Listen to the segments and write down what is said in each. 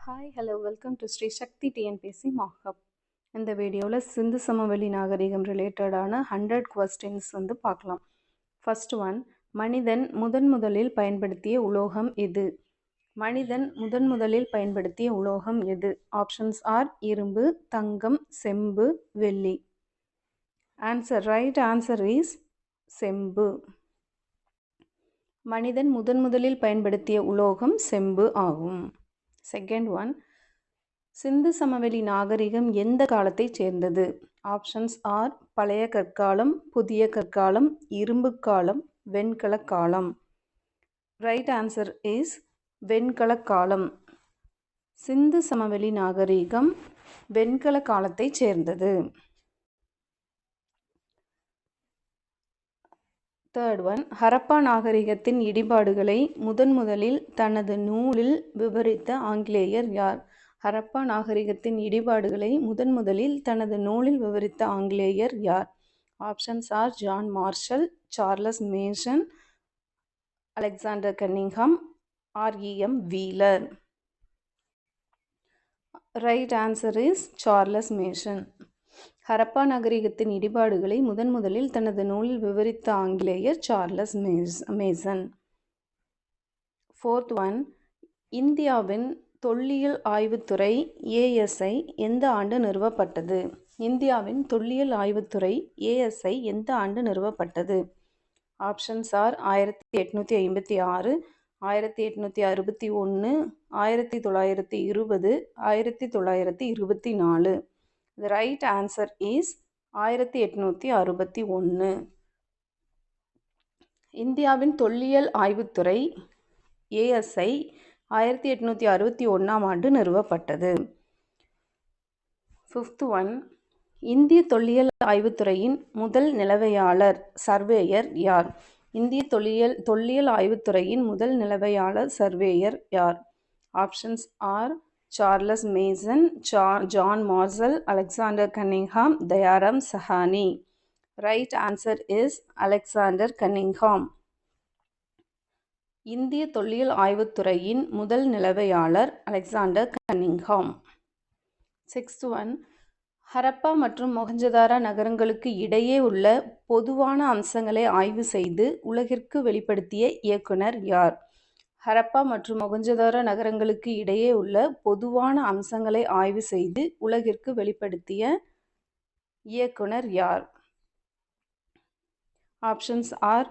Hi hello welcome to Sri Sakthi TNPSC markup. இந்த வீடியோவில் சிந்து சமவெளி நாகரிகம் ரிலேட்டடான 100 கொஸ்டின்ஸ் பார்க்கலாம். ஃபர்ஸ்ட் ஒன், மனிதன் முதலில் பயன்படுத்திய உலோகம் எது? மனிதன் முதலில் பயன்படுத்திய உலோகம் எது? ஆப்ஷன்ஸ் ஆர் இரும்பு, தங்கம், செம்பு, வெள்ளி. ரைட் ஆன்சர் இஸ் செம்பு. மனிதன் முதலில் பயன்படுத்திய உலோகம் செம்பு ஆகும். செகண்ட் ஒன், சிந்து சமவெளி நாகரிகம் எந்த காலத்தைச் சேர்ந்தது? ஆப்ஷன்ஸ் ஆர் பழைய கற்காலம், புதிய கற்காலம், இரும்பு காலம், வெண்கல காலம். ரைட் ஆன்சர் இஸ் வெண்கல காலம். சிந்து சமவெளி நாகரிகம் வெண்கல காலத்தைச் சேர்ந்தது. தேர்ட் ஒன், ஹரப்பா நாகரிகத்தின் இடிபாடுகளை முதலில் தனது நூலில் விவரித்த ஆங்கிலேயர் யார்? ஹரப்பா நாகரிகத்தின் இடிபாடுகளை முதலில் தனது நூலில் விவரித்த ஆங்கிலேயர் யார்? Options are John Marshall, Charles Masson, Alexander Cunningham, R E M. Wheeler. Right answer is Charles Masson. Harappa நாகரிகத்தின் இடிபாடுகளை முதலில் தனது நூலில் விவரித்த ஆங்கிலேயர் சார்லஸ் மேசன். ஃபோர்த் ஒன், இந்தியாவின் தொல்லியல் ஆய்வுத்துறை ஏஎஸ்ஐ எந்த ஆண்டு நிறுவப்பட்டது? இந்தியாவின் தொல்லியல் ஆய்வுத்துறை ஏஎஸ்ஐ எந்த ஆண்டு நிறுவப்பட்டது? Options are 1856, 1861, 1920, 1924. The right answer is 1861. இந்தியாவின் தொல்லியல் ஆய்வுத்துறை ஏஎஸ்ஐ 1861ஆம் ஆண்டு நிறுவப்பட்டது. ஃபிஃப்த் ஒன், இந்திய தொல்லியல் ஆய்வுத்துறையின் முதல் நிலவையாளர் சர்வேயர் யார்? இந்திய தொல்லியல் ஆய்வுத்துறையின் முதல் நிலவையாளர் சர்வேயர் யார்? Options are Charles Masson, John Marshall, Alexander Cunningham, Dayaram Sahni. Right answer is Alexander Cunningham. இந்திய தொல்லியல் ஆய்வுத்துறையின் முதல் நிலவையாளர் Alexander Cunningham. Sixth one, Harappa மற்றும் மொஹஞ்சதாரோ நகரங்களுக்கு இடையே உள்ள பொதுவான அம்சங்களை ஆய்வு செய்து உலகிற்கு வெளிப்படுத்திய இயக்குனர் யார்? ஹரப்பா மற்றும் மொஹஞ்சதாரோ நகரங்களுக்கு இடையே உள்ள பொதுவான அம்சங்களை ஆய்வு செய்து உலகிற்கு வெளிப்படுத்திய இயக்குனர் யார்? Options R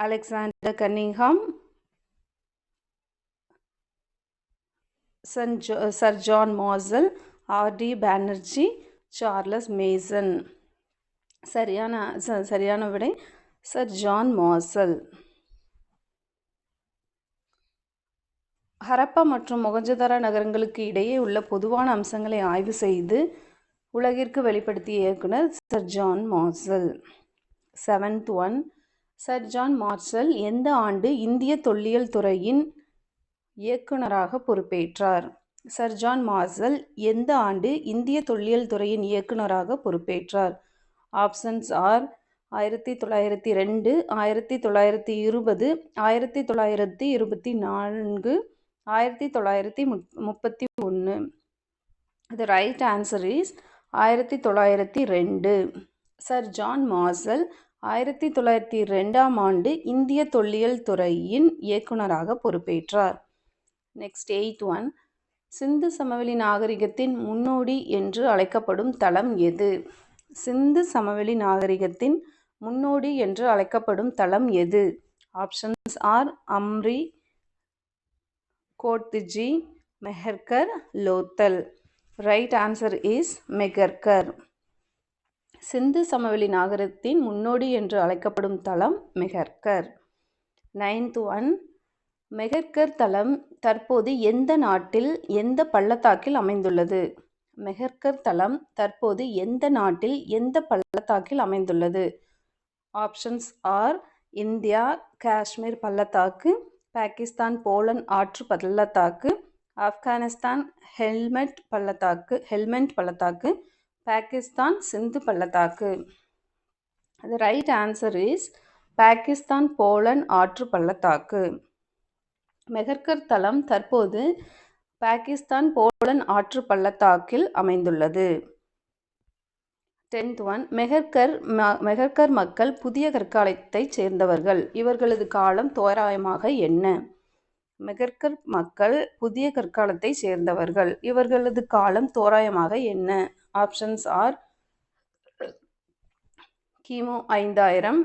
Alexander Cunningham, sir John marshal, RD. Banerjee, Charles Mason. சரியான விடை சர் ஜான் மார்ஷல். ஹரப்பா மற்றும் மொஹஞ்சதாரோ நகரங்களுக்கு இடையே உள்ள பொதுவான அம்சங்களை ஆய்வு செய்து உலகிற்கு வெளிப்படுத்திய இயக்குனர் sir John marshal. Seventh one, sir John marshal எந்த ஆண்டு இந்திய தொல்லியல் துறையின் இயக்குனராக பொறுப்பேற்றார்? சர் ஜான் மார்ஷல் எந்த ஆண்டு இந்திய தொல்லியல் துறையின் இயக்குனராக பொறுப்பேற்றார்? Options are 1902, 1920, 1924, 1931. The right answer is 1902. Sir John Marshall 1902ஆம் ஆண்டு இந்திய தொல்லியல் துறையின் இயக்குனராக பொறுப்பேற்றார். நெக்ஸ்ட் எய்த் ஒன், சிந்து சமவெளி நாகரிகத்தின் முன்னோடி என்று அழைக்கப்படும் தளம் எது? சிந்து சமவெளி நாகரிகத்தின் முன்னோடி என்று அழைக்கப்படும் தளம் எது? Options are Amri, Kot Diji, Mehrgarh, Lothal. Right answer is Mehrgarh. Sindhu சமவெளி நாகரிகத்தின் முன்னோடி என்று அழைக்கப்படும் தளம் மெஹர்கர். நைன்த் ஒன், மெஹர்கர் தளம் தற்போது எந்த நாட்டில் எந்த பள்ளத்தாக்கில் அமைந்துள்ளது? மெஹர்கர் தளம் தற்போது எந்த நாட்டில் எந்த பள்ளத்தாக்கில் அமைந்துள்ளது? ஆப்ஷன்ஸ் ஆர் இந்தியா, காஷ்மீர் பள்ளத்தாக்கு, பாகிஸ்தான் போலந்து ஆற்று பள்ளத்தாக்கு, ஆப்கானிஸ்தான் ஹெல்மண்ட் பள்ளத்தாக்கு, பாகிஸ்தான் சிந்து பள்ளத்தாக்கு. The right answer is Pakistan Poland ஆற்று பள்ளத்தாக்கு. மெஹர்கர் தளம் தற்போது பாகிஸ்தான் போலன் ஆற்று பள்ளத்தாக்கில் அமைந்துள்ளது. 10th one மெஹர்கர் மக்கள் புதிய கற்காலத்தைச் சேர்ந்தவர்கள். இவர்களது காலம் தோராயமாக என்ன? மெஹர்கர் மக்கள் புதிய கற்காலத்தைச் சேர்ந்தவர்கள். இவர்களது காலம் தோராயமாக என்ன? ஆப்ஷன்ஸ் ஆர் கிமு 5000,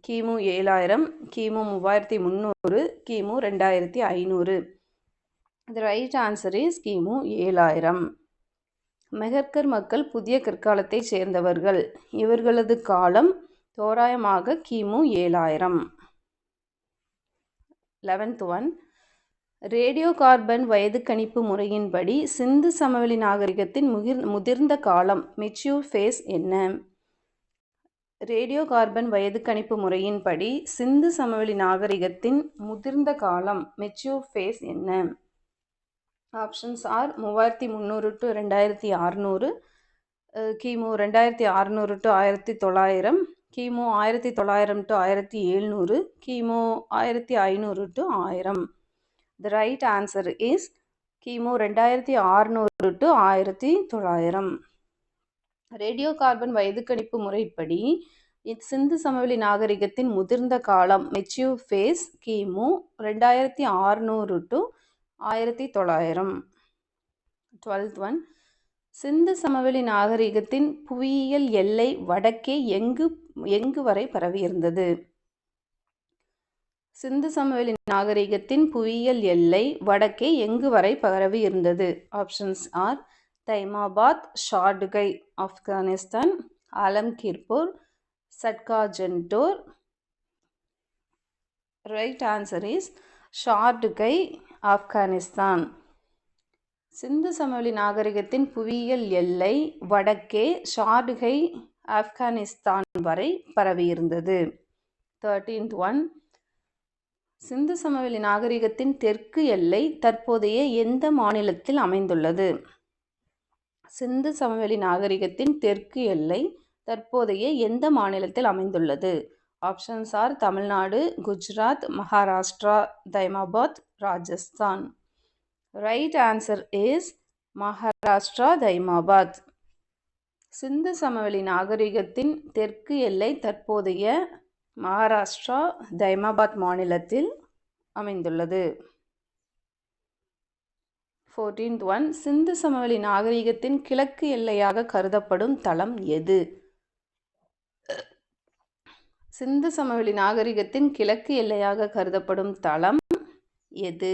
கிமு 7000, கிமு 3300, கிமு 2500. The right answer is கிமு 7000. மெஹர்கர் மக்கள் புதிய கற்காலத்தைச் சேர்ந்தவர்கள். இவர்களது காலம் தோராயமாக கிமு 7000. 11th one ரேடியோ கார்பன் வயது கணிப்பு முறையின்படி சிந்து சமவெளி நாகரிகத்தின் முதிர்ந்த காலம் மெச்சூர் ஃபேஸ் என்ன? ரேடியோ கார்பன் வயது கணிப்பு முறையின்படி சிந்து சமவெளி நாகரிகத்தின் முதிர்ந்த காலம் மெச்சூர் ஃபேஸ் என்ன? ஆப்ஷன்ஸ் ஆர் 3300 to 2600, கிமு 2600 to 1900, கிமு 1900 to 1700, கிமு 1500 to 1000. The right answer is கிமு 2600 to 1900. ரேடியோ கார்பன் வயது கணிப்பு முறைப்படி சிந்து சமவெளி நாகரிகத்தின் முதிர்ந்த காலம் மெச்சூர் ஃபேஸ் கிமு 2600 to 1900. 12th one சிந்து சமவெளி நாகரிகத்தின் புவியியல் எல்லை வடக்கே எங்கு வரை பரவியிருந்தது? சிந்து சமவெளி நாகரிகத்தின் புவியியல் எல்லை வடக்கே எங்கு வரை பரவியிருந்தது? Options are Daimabad, Shortugai Afghanistan, Alamgirpur, Sutkagendor. Right answer is Shortugai Afghanistan. Sindhu சமவெளி நாகரிகத்தின் புவியியல் எல்லை வடக்கே ஷார்டுகை ஆப்கானிஸ்தான் வரை பரவியிருந்தது. 13th one சிந்து சமவெளி நாகரிகத்தின் தெற்கு எல்லை தற்போதைய எந்த மாநிலத்தில் அமைந்துள்ளது? சிந்து சமவெளி நாகரிகத்தின் தெற்கு எல்லை தற்போதைய எந்த மாநிலத்தில் அமைந்துள்ளது? Options are Tamil Nadu, Gujarat, Maharashtra, Daimabad, Rajasthan. Right answer is Maharashtra, Daimabad. Sindhu சமவெளி நாகரிகத்தின் தெற்கு எல்லை தற்போதைய மகாராஷ்டிரா, தைமாபாத் மாநிலத்தில் அமைந்துள்ளது. 14th one சிந்து சமவெளி நாகரிகத்தின் கிழக்கு எல்லையாக கருதப்படும் தளம் எது? சிந்து சமவெளி நாகரிகத்தின் கிழக்கு எல்லையாக கருதப்படும் தளம் எது?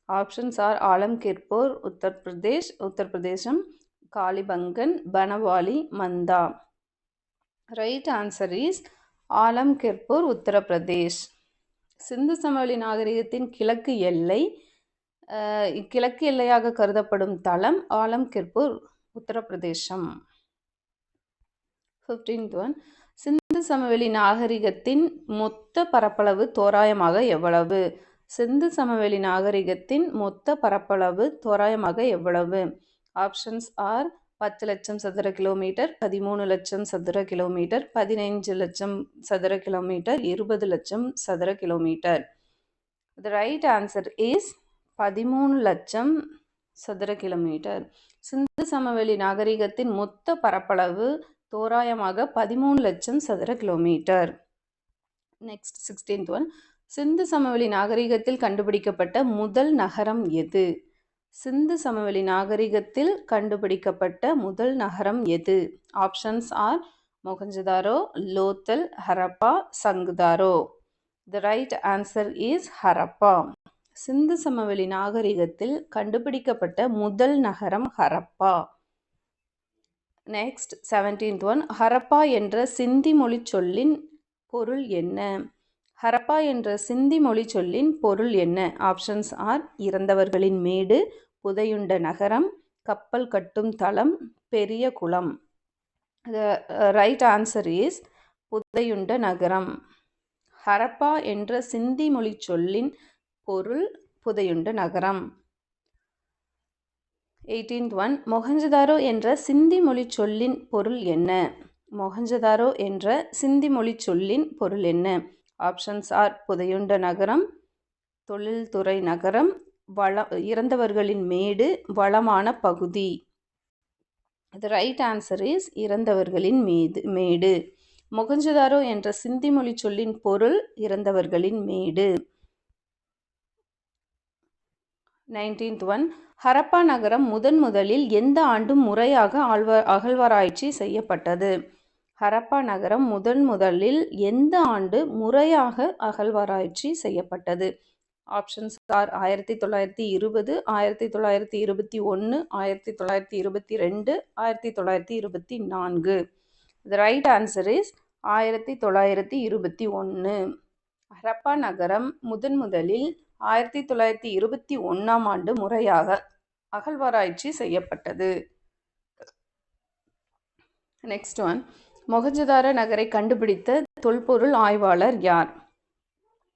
Options are Alamgirpur Uttar Pradesh, Kalibangan, Banawali, Manda. Right answer is Alamgirpur, Uttar Pradesh. Sindhu சமவெளி நாகரிகத்தின் கிழக்கு எல்லையாக கருதப்படும் தளம் ஆலம்கீர்பூர், உத்தரப்பிரதேசம். 15th one சிந்து சமவெளி நாகரிகத்தின் மொத்த பரப்பளவு தோராயமாக எவ்வளவு? சிந்து சமவெளி நாகரிகத்தின் மொத்த பரப்பளவு தோராயமாக எவ்வளவு? ஆப்ஷன்ஸ் ஆர் 10 லட்சம் சதுர கிலோமீட்டர், 13 லட்சம் சதுர கிலோமீட்டர், 15 லட்சம் சதுர கிலோமீட்டர், 20 லட்சம் சதுர kilometre. The right answer is 13 லட்சம் சதுர கிலோமீட்டர். சிந்து சமவெளி நாகரிகத்தின் மொத்த பரப்பளவு தோராயமாக 13 லட்சம் சதுர கிலோமீட்டர். நெக்ஸ்ட் 16th one சிந்து சமவெளி நாகரிகத்தில் கண்டுபிடிக்கப்பட்ட முதல் நகரம் எது? சிந்து சமவெளி நாகரிகத்தில் கண்டுபிடிக்கப்பட்ட முதல் நகரம் எது? Options are Mohenjodaro, Lothal, Harappa, Chanhudaro. The right answer is Harappa. Sindhu சமவெளி நாகரிகத்தில் கண்டுபிடிக்கப்பட்ட முதல் நகரம் Harappa. Next 17th one Harappa என்ற சிந்தி மொழி சொல்லின் பொருள் என்ன? ஹரப்பா என்ற சிந்தி மொழி சொல்லின் பொருள் என்ன? ஆப்ஷன்ஸ் ஆர் இறந்தவர்களின் மேடு, புதையுண்ட நகரம், கப்பல் கட்டும் தளம், பெரிய குளம். The right answer is புதையுண்ட நகரம். ஹரப்பா என்ற சிந்தி மொழி சொல்லின் பொருள் புதையுண்ட நகரம். 18th one மொஹஞ்சதாரோ என்ற சிந்தி மொழி சொல்லின் பொருள் என்ன? மொஹஞ்சதாரோ என்ற சிந்தி மொழி சொல்லின் பொருள் என்ன? ஆப்ஷன்ஸ் ஆர் புதையுண்ட நகரம், தொழில்துறை நகரம், இறந்தவர்களின் மேடு வளமான பகுதி. The right answer is இறந்தவர்களின் மேடு. மொகஞ்சதாரோ என்ற சிந்தி மொழி சொல்லின் பொருள் இறந்தவர்களின் மேடு. 19th one, ஹரப்பா நகரம் முதலில் எந்த ஆண்டு முறையாக அகழ்வாராய்ச்சி செய்யப்பட்டது? ஹரப்பா நகரம் முதலில் எந்த ஆண்டு முறையாக அகழ்வாராய்ச்சி செய்யப்பட்டது? Options are 1920, 1921, 1922, 1924. The right answer is 1921. Harappa நகரம் முதலில் 1921ஆம் ஆண்டு முறையாக அகழ்வாராய்ச்சி செய்யப்பட்டது. நெக்ஸ்ட் ஒன், மொகஞ்சதார நகரை கண்டுபிடித்த தொல்பொருள் ஆய்வாளர் யார்?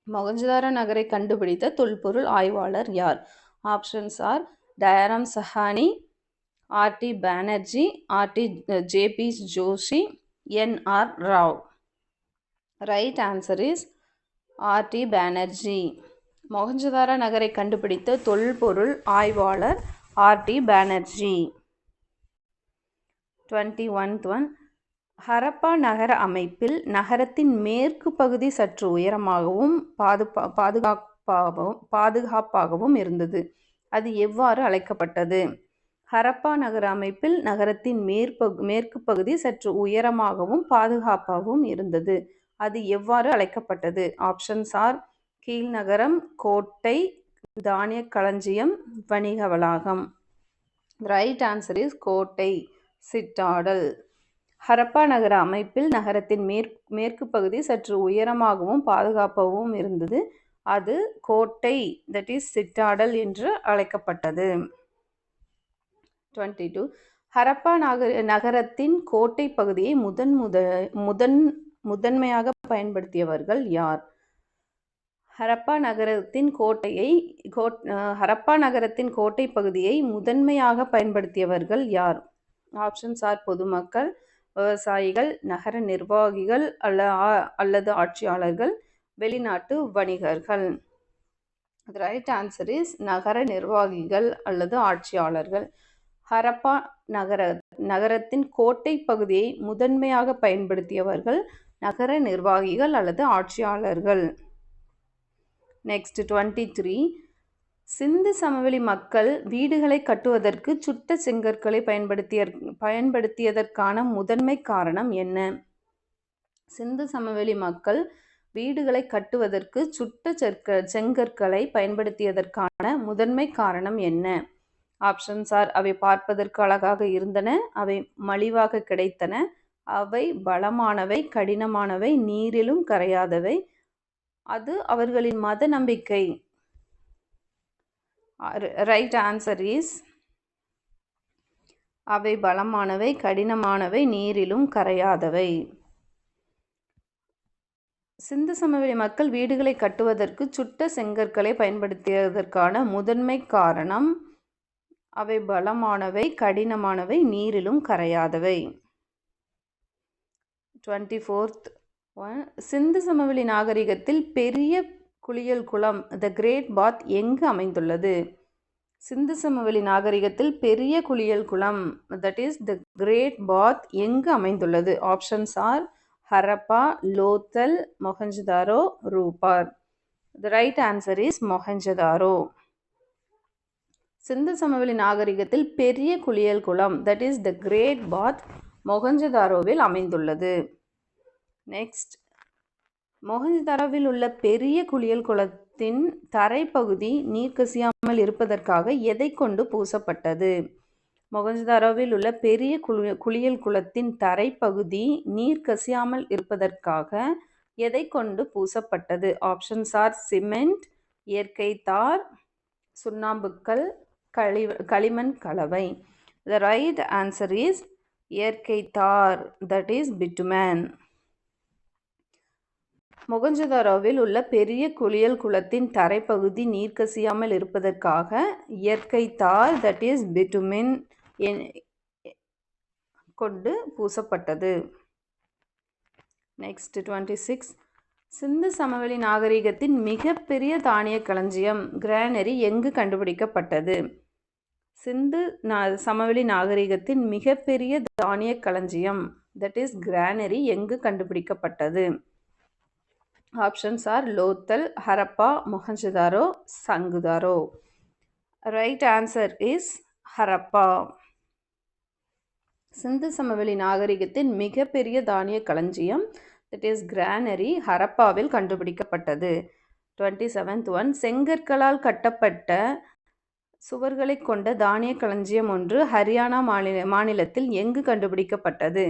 மொகஞ்சதார நகரை கண்டுபிடித்த தொல்பொருள் ஆய்வாளர் யார்? Options are Dayaram Sahni, R D Banerji, J P Joshi, N R Rao. Right answer is R D Banerji. Mohenjodaro நகரை கண்டுபிடித்த தொல்பொருள் ஆய்வாளர் RT Banerjee. 21th one, Harappa நகர அமைப்பில் நகரத்தின் மேற்கு பகுதி சற்று உயரமாகவும் பாதுகாப்பாகவும் இருந்தது. அது எவ்வாறு அழைக்கப்பட்டது? ஹரப்பா நகர அமைப்பில் நகரத்தின் மேற்கு பகுதி சற்று உயரமாகவும் பாதுகாப்பாகவும் இருந்தது. அது எவ்வாறு அழைக்கப்பட்டது? ஆப்ஷன்ஸ் ஆர் கீழ்நகரம், கோட்டை, தானிய களஞ்சியம், வணிக வளாகம். ரைட் ஆன்சர் இஸ் கோட்டை, சிட்டாடல். ஹரப்பா நகர அமைப்பில் நகரத்தின் மேற்கு பகுதி சற்று உயரமாகவும் பாதுகாப்பாகவும் இருந்தது. அது கோட்டை, தட் இஸ் சிட்டாடல் என்று அழைக்கப்பட்டது. 22, ஹரப்பா நகரத்தின் கோட்டை பகுதியை முதன்மையாக பயன்படுத்தியவர்கள் யார்? ஹரப்பா நகரத்தின் கோட்டை பகுதியை முதன்மையாக பயன்படுத்தியவர்கள் யார்? ஆப்ஷன்ஸ் ஆர் பொதுமக்கள், விவசாயிகள், நகர நிர்வாகிகள் அல்லது ஆட்சியாளர்கள், வெளிநாட்டு வணிகர்கள். ரைட் ஆன்சர் இஸ் நகர நிர்வாகிகள் அல்லது ஆட்சியாளர்கள். ஹரப்பா நகரத்தின் கோட்டை பகுதியை முதன்மையாக பயன்படுத்தியவர்கள் நகர நிர்வாகிகள் அல்லது ஆட்சியாளர்கள். நெக்ஸ்ட் 23, சிந்து சமவெளி மக்கள் வீடுகளை கட்டுவதற்கு சுட்ட செங்கற்களை பயன்படுத்தியதற்கான முதன்மை காரணம் என்ன? சிந்து சமவெளி மக்கள் வீடுகளை கட்டுவதற்கு சுட்ட செங்கற்களை பயன்படுத்தியதற்கான முதன்மை காரணம் என்ன? ஆப்ஷன்ஸ் ஆர் அவை பார்ப்பதற்கு அழகாக இருந்தன, அவை மலிவாக கிடைத்தன, அவை பலமானவை, கடினமானவை, நீரிலும் கரையாதவை, அது அவர்களின் மத நம்பிக்கை. ரைட் ஆன்சர் இஸ் அவை பலமானவை, கடினமானவை, நீரிலும் கரையாதவை. சிந்து சமவெளி மக்கள் வீடுகளை கட்டுவதற்கு சுட்ட செங்கற்களை பயன்படுத்தியதற்கான முதன்மை காரணம் அவை பலமானவை, கடினமானவை, நீரிலும் கரையாதவை. 24th one, சிந்து சமவெளி நாகரிகத்தில் பெரிய குளியல் குளம் த கிரேட் பாத் எங்கு அமைந்துள்ளது? சிந்து சமவெளி நாகரிகத்தில் பெரிய குளியல் குளம் that is the great bath எங்கு அமைந்துள்ளது? Options are Harappa, Lothal, Mohenjodaro, Rupar. The right answer is Mohenjodaro. Sindhu சமவெளி நாகரிகத்தில் பெரிய குளியல் குளம் that is the great bath மொஹஞ்சதாரோவில் அமைந்துள்ளது. நெக்ஸ்ட், மொஹஞ்சதாரோவில் உள்ள பெரிய குளியல் குளத்தின் தரைப்பகுதி நீர் கசியாமல் இருப்பதற்காக எதை கொண்டு பூசப்பட்டது? மொஹஞ்சதாரோவில் உள்ள பெரிய குளியல் குளத்தின் தரைப்பகுதி நீர் கசியாமல் இருப்பதற்காக எதை கொண்டு பூசப்பட்டது? ஆப்ஷன்ஸ் ஆர் சிமெண்ட், இயற்கை தார், சுண்ணாம்புக்கல், களிமண் கலவை. The right answer is இயற்கை தார், that is bitumen. மொஹஞ்சதாரோவில் உள்ள பெரிய குளியல் குளத்தின் தரைப்பகுதி நீர் கசியாமல் இருப்பதற்காக இயற்கை தார் that is bitumen கொண்டு பூசப்பட்டது. நெக்ஸ்ட் 26, சிந்து சமவெளி நாகரிகத்தின் மிகப்பெரிய தானிய களஞ்சியம் கிரானரி எங்கு கண்டுபிடிக்கப்பட்டது? சிந்து சமவெளி நாகரிகத்தின் மிகப்பெரிய தானிய களஞ்சியம் தட் இஸ் கிரானரி எங்கு கண்டுபிடிக்கப்பட்டது? Options are Lothal, Harappa, Mohenjodaro, Chanhudaro. Right answer is Harappa. Sindhu சமவெளி நாகரிகத்தின் மிகப்பெரிய தானிய களஞ்சியம் தட் இஸ் கிரானரி ஹரப்பாவில் கண்டுபிடிக்கப்பட்டது. 27th ஒன், செங்கற்களால் கட்டப்பட்ட சுவர்களை கொண்ட தானிய களஞ்சியம் ஒன்று ஹரியானா மாநிலத்தில் எங்கு கண்டுபிடிக்கப்பட்டது?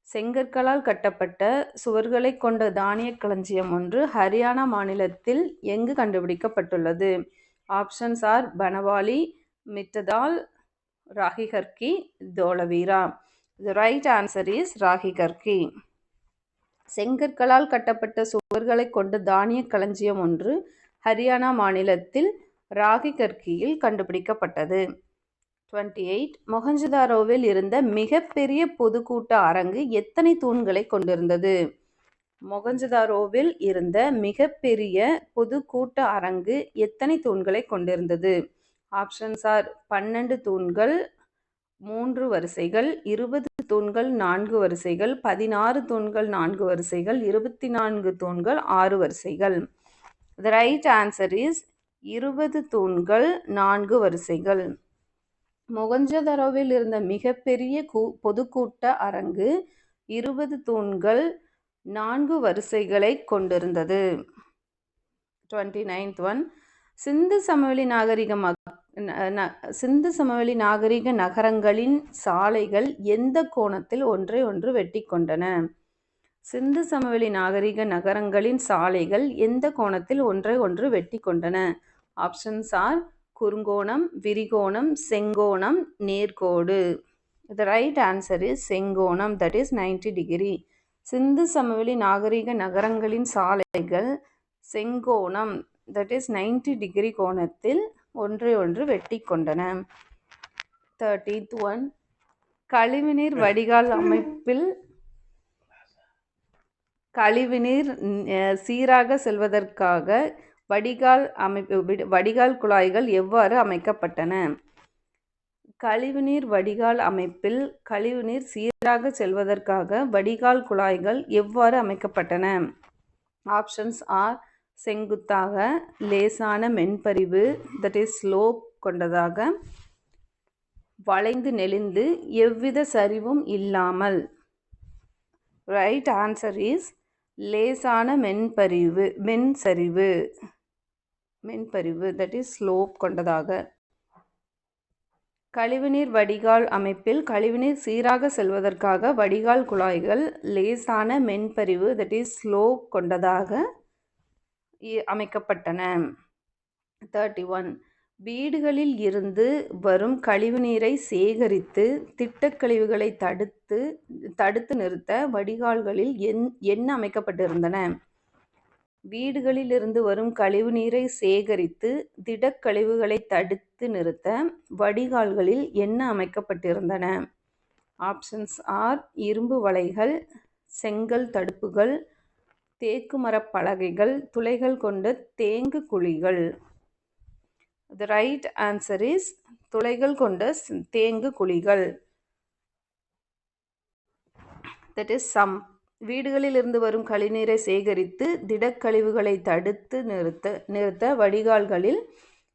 செங்கற்களால் கட்டப்பட்ட சுவர்களை கொண்ட தானிய களஞ்சியம் ஒன்று ஹரியானா மாநிலத்தில் எங்கு கண்டுபிடிக்கப்பட்டுள்ளது? Options are Banawali, Mitathal, Rakhigarhi, Dholavira. The right answer is Rakhigarhi. செங்கற்களால் கட்டப்பட்ட சுவர்களை கொண்ட தானிய களஞ்சியம் ஒன்று ஹரியானா மாநிலத்தில் ராஹிகர்கியில் கண்டுபிடிக்கப்பட்டது. 28 மொஹஞ்சதாரோவில் இருந்த மிகப்பெரிய பொதுக்கூட்ட அரங்கு எத்தனை தூண்களை கொண்டிருந்தது? மொஹஞ்சதாரோவில் இருந்த மிகப்பெரிய பொதுக்கூட்ட அரங்கு எத்தனை தூண்களை கொண்டிருந்தது? ஆப்ஷன்ஸ் ஆர் 12 தூண்கள் 3 வரிசைகள், 20 தூண்கள் 4 வரிசைகள், 16 தூண்கள் 4 வரிசைகள், 24 தூண்கள் 6 வரிசைகள். The right answer is 20 தூண்கள் 4 வரிசைகள். மொஹஞ்சதாரோவில் இருந்த மிகப்பெரிய பொதுக்கூட்ட அரங்கு 20 தூண்கள் 4 வரிசைகளை கொண்டிருந்தது. 29th ஒன், சிந்து சமவெளி நாகரிக நகரங்களின் சாலைகள் எந்த கோணத்தில் ஒன்றை ஒன்று வெட்டி கொண்டன? சிந்து சமவெளி நாகரிக நகரங்களின் சாலைகள் எந்த கோணத்தில் ஒன்றை ஒன்று வெட்டி கொண்டன? ஆப்ஷன்ஸ் ஆர் குறுங்கோணம், விரிகோணம், செங்கோணம், நேர்கோடு. The right answer is செங்கோணம் that is 90 degree. சிந்து சமவெளி நாகரிக நகரங்களின் சாலைகள் செங்கோணம் that is 90 டிகிரி கோணத்தில் ஒன்றை ஒன்று வெட்டி கொண்டன. 30th ஒன், கழிவுநீர் வடிகால் அமைப்பில் கழிவுநீர் சீராக செல்வதற்காக வடிகால் குழாய்கள் எவ்வாறு அமைக்கப்பட்டன? கழிவுநீர் வடிகால் அமைப்பில் கழிவுநீர் சீராக செல்வதற்காக வடிகால் குழாய்கள் எவ்வாறு அமைக்கப்பட்டன? ஆப்ஷன்ஸ் ஆர் செங்குத்தாக, லேசான மென்பரிவு தட் இஸ் ஸ்லோப் கொண்டதாக, வளைந்து நெளிந்து, எவ்வித சரிவும் இல்லாமல். ரைட் ஆன்சர் இஸ் லேசான மென்பரிவு தட் இஸ் ஸ்லோப் கொண்டதாக. கழிவுநீர் வடிகால் அமைப்பில் கழிவுநீர் சீராக செல்வதற்காக வடிகால் குழாய்கள் லேசான மென்பரிவு தட் இஸ் ஸ்லோப் கொண்டதாக அமைக்கப்பட்டன. 31 வீடுகளில் இருந்து வரும் கழிவுநீரை சேகரித்து திட்டக்கழிவுகளை தடுத்து நிறுத்த வடிகால்களில் என்ன அமைக்கப்பட்டிருந்தன? வீடுகளில் இருந்து வரும் கழிவுநீரை சேகரித்து திடக்கழிவுகளை தடுத்து நிறுத்த வடிகால்களில் என்ன அமைக்கப்பட்டிருந்தன? ஆப்ஷன்ஸ் ஆர் இரும்பு வலைகள், செங்கல் தடுப்புகள், தேக்கு மரப் பலகைகள், துளைகள் கொண்ட தேங்கு குழிகள். The right answer is துளைகள் கொண்ட தேங்கு குழிகள். That is some. வீடுகளில் இருந்து வரும் கழிவுநீரை சேகரித்து திடக்கழிவுகளை தடுத்து நிறுத்த வடிகால்களில்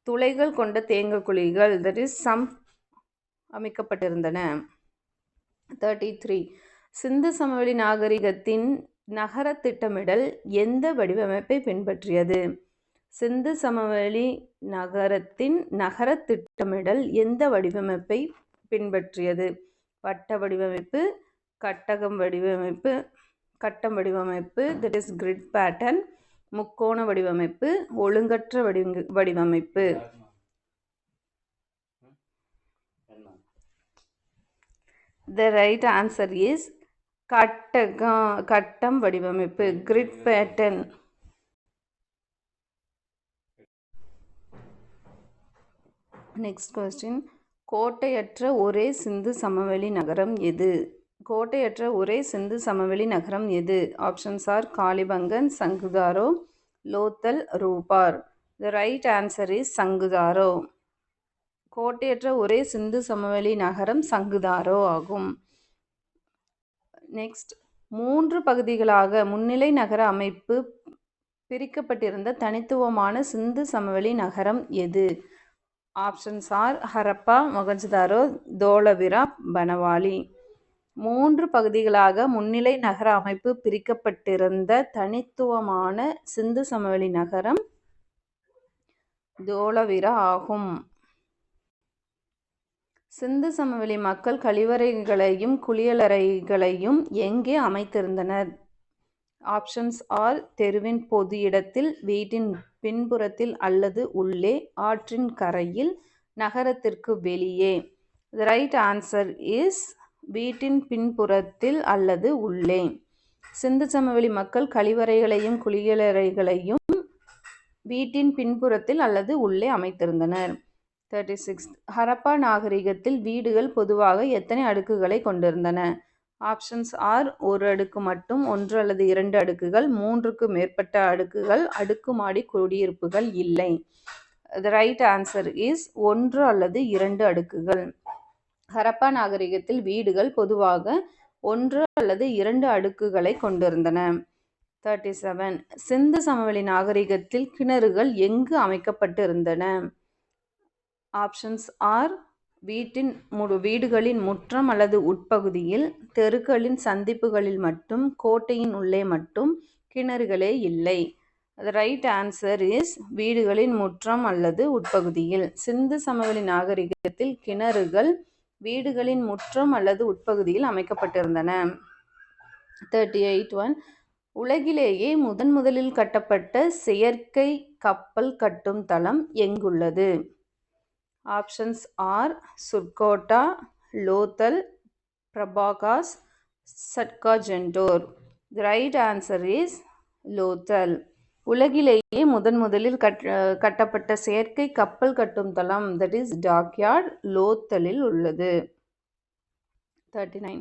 துளைகள் கொண்ட தேங்கு குழிகள் that is some அமைக்கப்பட்டிருந்தன. 33 சிந்து சமவெளி நாகரிகத்தின் நகர திட்டமிடல் எந்த வடிவமைப்பை பின்பற்றியது? சிந்து சமவெளி நகரத்தின் நகர திட்டமிடல் எந்த வடிவமைப்பை பின்பற்றியது? வட்ட வடிவமைப்பு, கட்டம் வடிவமைப்பு that is grid pattern, முக்கோண வடிவமைப்பு, ஒழுங்கற்ற வடிவமைப்பு. The right answer is கட்டம் வடிவமைப்பு grid pattern. நெக்ஸ்ட் கொஸ்டின், கோட்டையற்ற ஒரே சிந்து சமவெளி நகரம் எது? கோட்டையற்ற ஒரே சிந்து சமவெளி நகரம் எது? Options are Kalibangan, Chanhudaro, Lothal, Rupar. The right answer is Chanhudaro. கோட்டையற்ற ஒரே சிந்து சமவெளி நகரம் சங்குதாரோ ஆகும். நெக்ஸ்ட், 3 பகுதிகளாக முன்னிலை நகர அமைப்பு பிரிக்கப்பட்டிருந்த தனித்துவமான சிந்து சமவெளி நகரம் எது? Options are Harappa, Mohenjo-daro, Dholavira, Banawali. 3 பகுதிகளாக முன்னிலை நகர அமைப்பு பிரிக்கப்பட்டிருந்த தனித்துவமான சிந்து சமவெளி நகரம் தோலவிரா ஆகும். சிந்து சமவெளி மக்கள் கழிவறைகளையும் குளியலறைகளையும் எங்கே அமைத்திருந்தனர்? ஆப்ஷன்ஸ் ஆர் தெருவின் பொது இடத்தில், வீட்டின் பின்புறத்தில் அல்லது உள்ளே, ஆற்றின் கரையில், நகரத்திற்கு வெளியே. த ரைட் ஆன்சர் இஸ் வீட்டின் பின்புறத்தில் அல்லது உள்ளே. சிந்து சமவெளி மக்கள் கழிவறைகளையும் குளியலறைகளையும் வீட்டின் பின்புறத்தில் அல்லது உள்ளே அமைத்திருந்தனர். 36. ஹரப்பா நாகரிகத்தில் வீடுகள் பொதுவாக எத்தனை அடுக்குகளை கொண்டிருந்தன? ஆப்ஷன்ஸ் ஆர் ஒரு அடுக்கு மட்டும், 1 அல்லது 2 அடுக்குகள், 3க்கு மேற்பட்ட அடுக்குகள், அடுக்குமாடி குடியிருப்புகள் இல்லை. த ரைட் ஆன்சர் இஸ் 1 அல்லது 2 அடுக்குகள். ஹரப்பா நாகரிகத்தில் வீடுகள் பொதுவாக 1 அல்லது 2 அடுக்குகளை கொண்டிருந்தன. 37. சிந்து சமவெளி நாகரிகத்தில் கிணறுகள் எங்கு அமைக்கப்பட்டு இருந்தன? ஆப்ஷன்ஸ் ஆர் வீடுகளின் முற்றம் அல்லது உட்பகுதியில், தெருக்களின் சந்திப்புகளில் மட்டும், கோட்டையின் உள்ளே மட்டும் கிணறுகளே இல்லை. த ரைட் ஆன்சர் இஸ் வீடுகளின் முற்றம் அல்லது உட்பகுதியில். சிந்து சமவெளி நாகரிகத்தில் கிணறுகள் வீடுகளின் முற்றம் அல்லது உட்பகுதியில் அமைக்கப்பட்டிருந்தன. 38. உலகிலேயே முதலில் கட்டப்பட்ட செயற்கை கப்பல் கட்டும் தளம் எங்குள்ளது? Options are Surkotada, Lothal, Prabhas, Sutkagendor. The right answer is Lothal. உலகிலேயே முதலில் கட்டப்பட்ட செயற்கை கப்பல் கட்டும் தளம், தட் இஸ் டாக்யார்ட், லோத்தலில் உள்ளது. 39.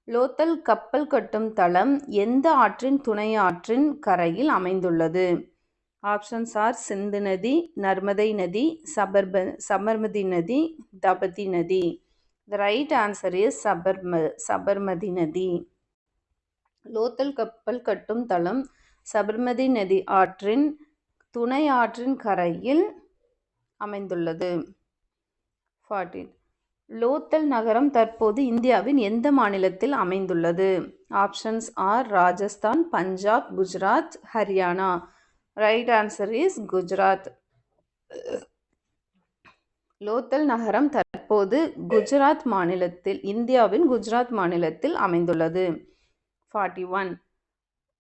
லோத்தல் கப்பல் கட்டும் தளம் எந்த ஆற்றின் துணை ஆற்றின் கரையில் அமைந்துள்ளது? ஆப்ஷன்ஸ் ஆர் சிந்து நதி, நர்மதை நதி, சபர்மதி நதி, தபதி நதி. த ரைட் ஆன்சர் இஸ் சபர்மதி நதி. லோத்தல் கப்பல் கட்டும் தளம் சபர்மதி நதி ஆற்றின் துணை ஆற்றின் கரையில் அமைந்துள்ளது. 40. லோத்தல் நகரம் தற்போது இந்தியாவின் எந்த மாநிலத்தில் அமைந்துள்ளது? Options R Rajasthan, Punjab, Gujarat, Haryana. Right answer is Gujarat. Lothal நகரம் தற்போது குஜராத் மாநிலத்தில், இந்தியாவின் குஜராத் மாநிலத்தில் அமைந்துள்ளது. 41.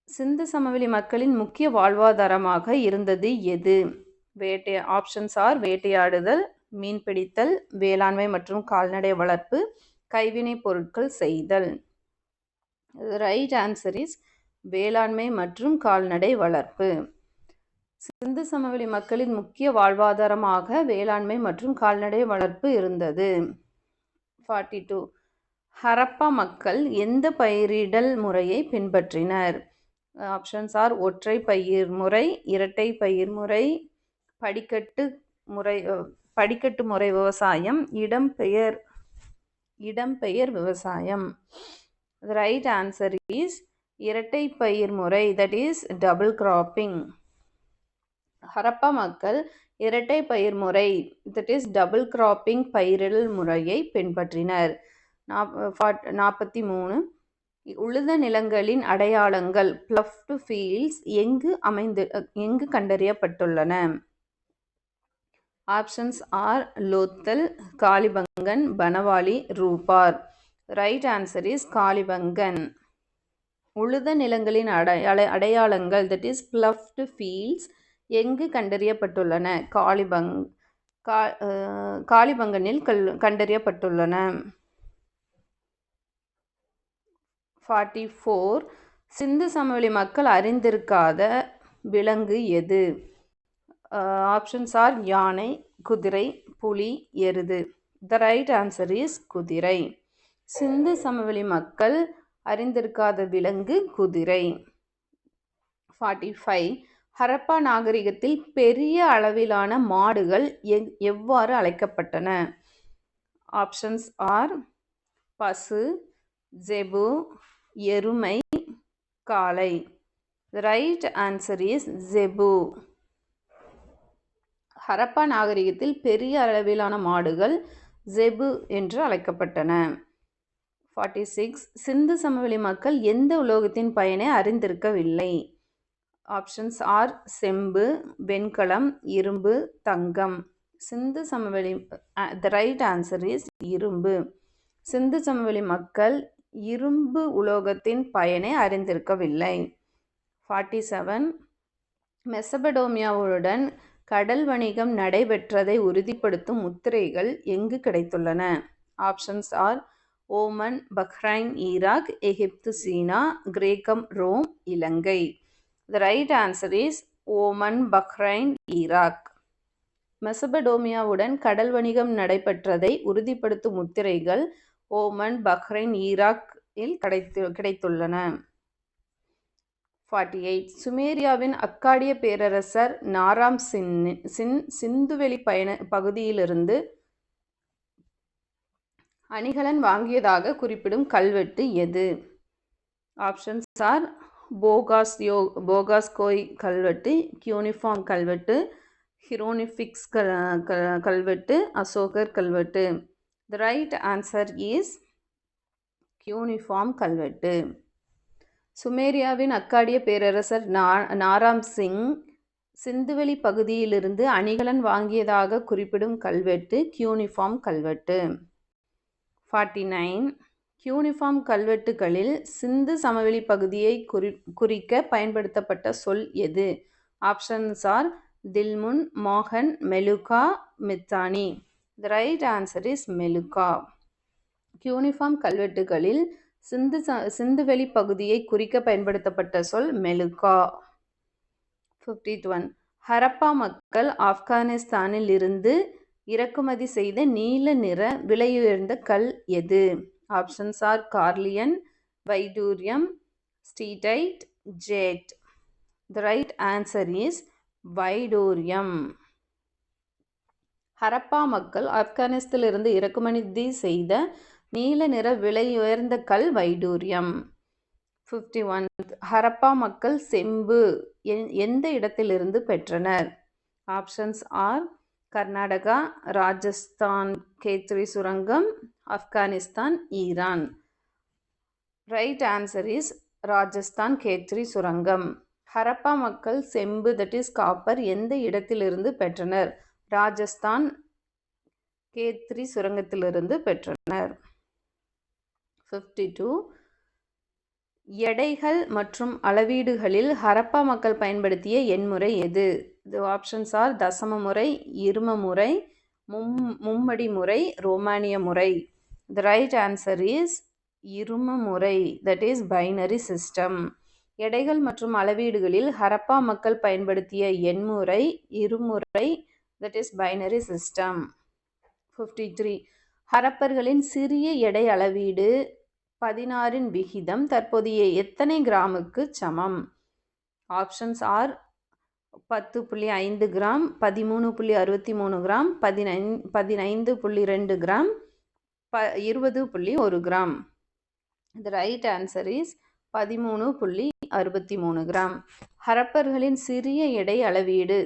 சிந்து சமவெளி மக்களின் முக்கிய வாழ்வாதாரமாக இருந்தது எது? ஆப்ஷன்ஸ் ஆர் வேட்டையாடுதல், மீன்பிடித்தல், வேளாண்மை மற்றும் கால்நடை வளர்ப்பு, கைவினைப் பொருட்கள் செய்தல். ரைட் ஆன்சர் இஸ் வேளாண்மை மற்றும் கால்நடை வளர்ப்பு. சிந்து சமவெளி மக்களின் முக்கிய வாழ்வாதாரமாக வேளாண்மை மற்றும் கால்நடை வளர்ப்பு இருந்தது. 42. ஹரப்பா மக்கள் எந்த பயிரிடல் முறையை பின்பற்றினர்? ஆப்ஷன்ஸ் ஆர் ஒற்றை பயிர் முறை, இரட்டை பயிர் முறை, படிக்கட்டு முறை விவசாயம், இடம்பெயர் விவசாயம். The right answer is இரட்டை பயிர் முறை, that is double cropping. Harappa மக்கள் இரட்டை பயிர் முறை, that is double cropping பயிரிடல் முறையை பின்பற்றினர். 43. உழுத நிலங்களின் அடையாளங்கள் ploughed fields எங்கு கண்டறியப்பட்டுள்ளன? Options are Lothal, Kalibangan, Banawali, Rupar. Right answer is Kalibangan. உழுத நிலங்களின் அடையாளங்கள், that is ploughed fields எங்கு கண்டறியப்பட்டுள்ளன? காலிபங்கனில் கண்டறியப்பட்டுள்ளன. 44. சிந்து சமவெளி மக்கள் அறிந்திருக்காத விலங்கு எது? ஆப்ஷன்ஸ் ஆர் யானை, குதிரை, புலி, எருது. த ரைட் ஆன்சர் இஸ் குதிரை. சிந்து சமவெளி மக்கள் அறிந்திருக்காத விலங்கு குதிரை. 45. ஹரப்பா நாகரிகத்தில் பெரிய அளவிலான மாடுகள் எவ்வாறு அழைக்கப்பட்டன? ஆப்ஷன்ஸ் ஆர் பசு, ஜெபு, எருமை, காளை. The right answer is ஜெபு. Harappa நாகரிகத்தில் பெரிய அளவிலான மாடுகள் ஜெபு என்று அழைக்கப்பட்டன. 46. சிந்து சமவெளி மக்கள் எந்த உலோகத்தின் பயனை அறிந்திருக்கவில்லை? ஆப்ஷன்ஸ் ஆர் செம்பு, வெண்கலம், இரும்பு, தங்கம். சிந்து சமவெளி the right answer is இரும்பு. சிந்து சமவெளி மக்கள் இரும்பு உலோகத்தின் பயனை அறிந்திருக்கவில்லை. 47. மெசபடோமியாவுடன் கடல் வணிகம் நடைபெற்றதை உறுதிப்படுத்தும் முத்திரைகள் எங்கு கிடைத்துள்ளன? Options are Oman, Bahrain, Iraq, Egypt, சீனா, கிரேக்கம், Rome, Ilankai. The right answer is Oman, Bahrain, Iraq. மெசபடோமியாவுடன் கடல் வணிகம் நடைபெற்றதை உறுதிப்படுத்தும் முத்திரைகள் ஓமன், பஹ்ரைன், ஈராக்கில் கிடைத்துள்ளன. 48. சுமேரியாவின் அக்காடிய பேரரசர் நாராம் சின் சிந்துவெளி பகுதியிலிருந்து அணிகலன் வாங்கியதாக குறிப்பிடும் கல்வெட்டு எது? ஆப்ஷன்ஸ் ஆர் போகாஸ்கோய் கல்வெட்டு, கியூனிஃபார்ம் கல்வெட்டு, ஹிரோனிஃபிக்ஸ் கல்வெட்டு, அசோகர் கல்வெட்டு. The right answer is cuneiform கல்வெட்டு. சுமேரியாவின் அக்காடிய பேரரசர் நாராம் சிங் சிந்துவெளி பகுதியிலிருந்து அணிகலன் வாங்கியதாக குறிப்பிடும் கல்வெட்டு கியூனிஃபார்ம் கல்வெட்டு. 49. கியூனிஃபார்ம் கல்வெட்டுகளில் சிந்து சமவெளி பகுதியை குறிக்க பயன்படுத்தப்பட்ட சொல் எது? Options are Dilmun, Magan, Meluhha, Mitanni. The right answer is Meluhha. Cuneiform கல்வெட்டுகளில் சிந்துவெளி பகுதியை குறிக்க பயன்படுத்தப்பட்ட சொல் மெலுகா. 51. ஹரப்பா மக்கள் ஆப்கானிஸ்தானில் இருந்து இறக்குமதி செய்த நீல நிற விலையுயர்ந்த கல் எது? ஆப்ஷன்ஸ் ஆர் கார்லியன், வைடூரியம், steatite, jade. The right answer is வைடூரியம். ஹரப்பா மக்கள் ஆப்கானிஸ்தானிலிருந்து இறக்குமதி செய்த நீல நிற விலையுயர்ந்த கல் வைடூரியம். 51. ஹரப்பா மக்கள் செம்பு எந்த இடத்திலிருந்து பெற்றனர்? ஆப்ஷன்ஸ் ஆர் கர்நாடகா, ராஜஸ்தான் கேத்ரி சுரங்கம், Afghanistan, Iran. Right answer is Rajasthan Khetri சுரங்கம். ஹரப்பா மக்கள் செம்பு தட் இஸ் காப்பர் எந்த இடத்திலிருந்து பெற்றனர்? ராஜஸ்தான் கேத்ரி சுரங்கத்திலிருந்து பெற்றனர். 52. எடைகள் மற்றும் அளவீடுகளில் ஹரப்பா மக்கள் பயன்படுத்திய எண்முறை எது? ஆப்ஷன்ஸ் ஆர் தசம முறை, இரும முறை, மும்மடி முறை, ரோமானிய முறை. The right answer is இரும முறை, that is binary system. எடைகள் மற்றும் அளவீடுகளில் ஹரப்பா மக்கள் பயன்படுத்திய எண்முறை இருமுறை, that is binary system. 53. ஹரப்பர்களின் சிறிய எடை அளவீடு 16 விகிதம் தற்போதைய எத்தனை கிராமுக்கு சமம்? Options are 10.5 gram, 13.63 gram, 15.2 gram, 20.1 gram. The right answer is 13.63 gram. ஹரப்பர்களின் சிறிய எடை அளவீடு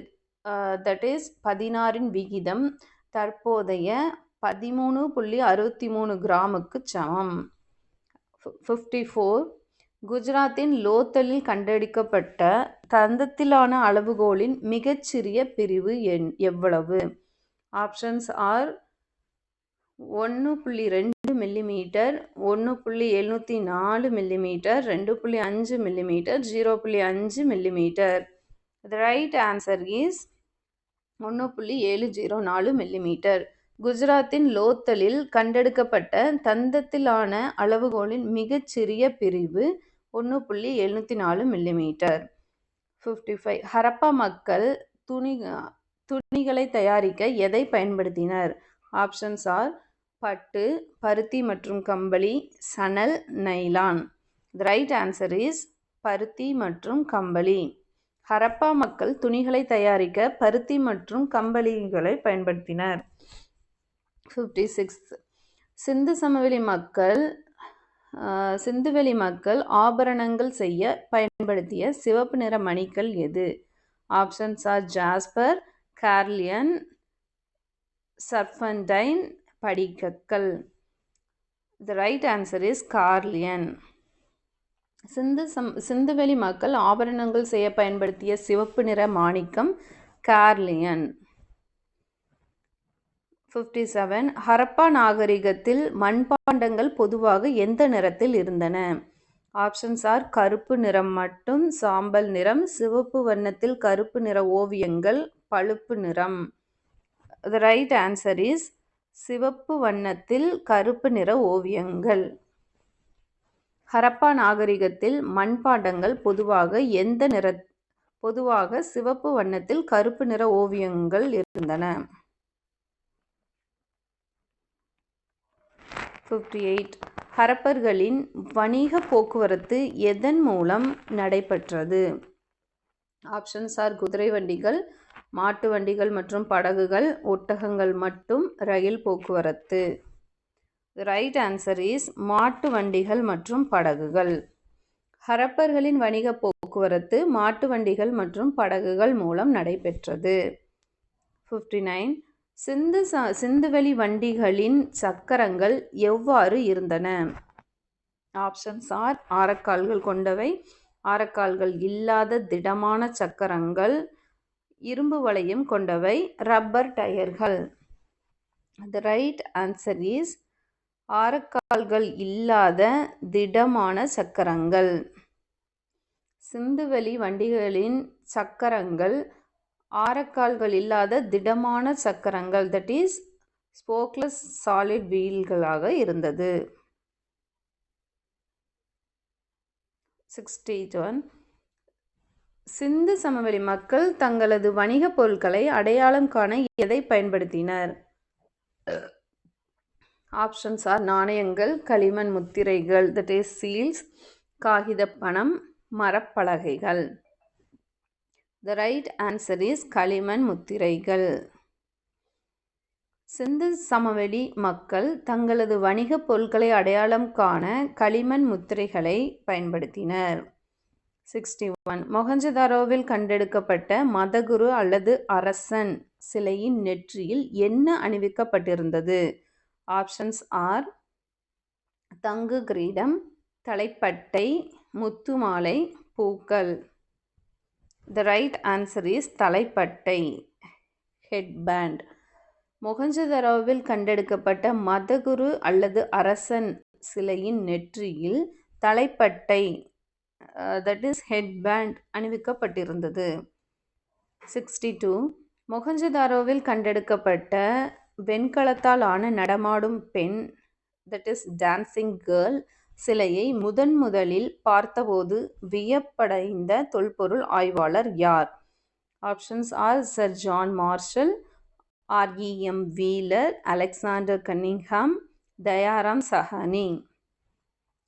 that is 16 விகிதம் தற்போதைய 13.63 கிராமுக்கு சமம். 54. குஜராத்தின் லோத்தலில் கண்டெடுக்கப்பட்ட தந்தத்திலான அளவுகோலின் மிகச்சிறிய பிரிவு எவ்வளவு? Options are 1.2 millimetre, 1.704 millimetre, 2.5 millimetre, 0.5 millimetre. The right answer is 1.704 millimetre. குஜராத்தின் லோத்தலில் கண்டெடுக்கப்பட்ட தந்தத்திலான அளவுகோலின் மிகச்சிறிய பிரிவு 1.704 மில்லிமீட்டர். 55. ஹரப்பா மக்கள் துணிகளை தயாரிக்க எதை பயன்படுத்தினர்? ஆப்ஷன்ஸ் ஆர் பட்டு, பருத்தி மற்றும் கம்பளி, சணல், nylon. The right answer is பருத்தி மற்றும் கம்பளி. ஹரப்பா மக்கள் துணிகளை தயாரிக்க பருத்தி மற்றும் கம்பளிகளை பயன்படுத்தினர். 56. சிந்துவெளி மக்கள் ஆபரணங்கள் செய்ய பயன்படுத்திய சிவப்பு நிற மணிகள் எது? Options are jasper, carnelian, serpentine, படிகக்கல். The right answer is carnelian. சிந்துவெளி மக்கள் ஆபரணங்கள் செய்ய பயன்படுத்திய சிவப்பு நிற மாணிக்கம் கார்லியன். 57. ஹரப்பா நாகரிகத்தில் மண்பாண்டங்கள் பொதுவாக எந்த நிறத்தில் இருந்தன? ஆப்ஷன்ஸ் ஆர் கருப்பு நிறம் மட்டும், சாம்பல் நிறம், சிவப்பு வண்ணத்தில் கருப்பு நிற ஓவியங்கள், பழுப்பு நிறம். The right answer is சிவப்பு வண்ணத்தில் கருப்பு நிற ஓவியங்கள். ஹரப்பா நாகரிகத்தில் மண்பாண்டங்கள் பொதுவாக சிவப்பு வண்ணத்தில் கருப்பு நிற ஓவியங்கள் இருந்தன. 58. ஹரப்பர்களின் வணிக போக்குவரத்து எதன் மூலம் நடைபெற்றது? ஆப்ஷன்ஸ் ஆர் குதிரை வண்டிகள், மாட்டு வண்டிகள் மற்றும் படகுகள், ஒட்டகங்கள் மட்டும் ரயில் போக்குவரத்து. ரைட் ஆன்சர் இஸ் மாட்டு வண்டிகள் மற்றும் படகுகள். ஹரப்பர்களின் வணிக போக்குவரத்து மாட்டு வண்டிகள் மற்றும் படகுகள் மூலம் நடைபெற்றது. 59. சிந்துவெளி வண்டிகளின் சக்கரங்கள் எவ்வாறு இருந்தன? ஆப்ஷன்ஸ் ஆர் ஆரக்கால்கள் கொண்டவை, ஆரக்கால்கள் இல்லாத திடமான சக்கரங்கள், இரும்பு வளையம் கொண்டவை, ரப்பர் டயர்கள். The right answer is ஆரக்கால்கள் இல்லாத திடமான சக்கரங்கள். சிந்துவெளி வண்டிகளின் சக்கரங்கள் ஆரக்கால்கள் இல்லாத திடமான சக்கரங்கள், தட் இஸ் ஸ்போக்லெஸ் சாலிட் வீல்களாக இருந்தது. 61. சிந்து சமவெளி மக்கள் தங்களது வணிக பொருட்களை அடையாளம் காண எதை பயன்படுத்தினர்? ஆப்ஷன்ஸ் ஆர் நாணயங்கள், களிமண் முத்திரைகள், தட் இஸ் சீல்ஸ், காகித பணம், மரப்பலகைகள். The right answer is களிமண் முத்திரைகள். சிந்து சமவெளி மக்கள் தங்களது வணிக பொருட்களை அடையாளம் காண களிமண் முத்திரைகளை பயன்படுத்தினர். 61. மொஹஞ்சதாரோவில் கண்டெடுக்கப்பட்ட மதகுரு அல்லது அரசன் சிலையின் நெற்றியில் என்ன அணிவிக்கப்பட்டிருந்தது? ஆப்ஷன்ஸ் ஆர் தங்கு கிரீடம், தலைப்பட்டை, முத்து மாலை, பூக்கள். The right answer is தலைப்பட்டை, ஹெட்பேண்ட். மொஹஞ்சதாரோவில் கண்டெடுக்கப்பட்ட மதகுரு அல்லது அரசன் சிலையின் நெற்றியில் தலைப்பட்டை, தட் இஸ் ஹெட்பேண்ட் அணிவிக்கப்பட்டிருந்தது. 62. மொஹஞ்சதாரோவில் கண்டெடுக்கப்பட்ட வெண்கலத்தால் ஆன நடமாடும் பெண், தட் இஸ் டான்சிங் கேர்ள் சிலையை முதலில் பார்த்தபோது வியப்படைந்த தொல்பொருள் ஆய்வாளர் யார்? Options are sir John Marshall, REM Wheeler, Alexander Cunningham, Dayaram Sahni.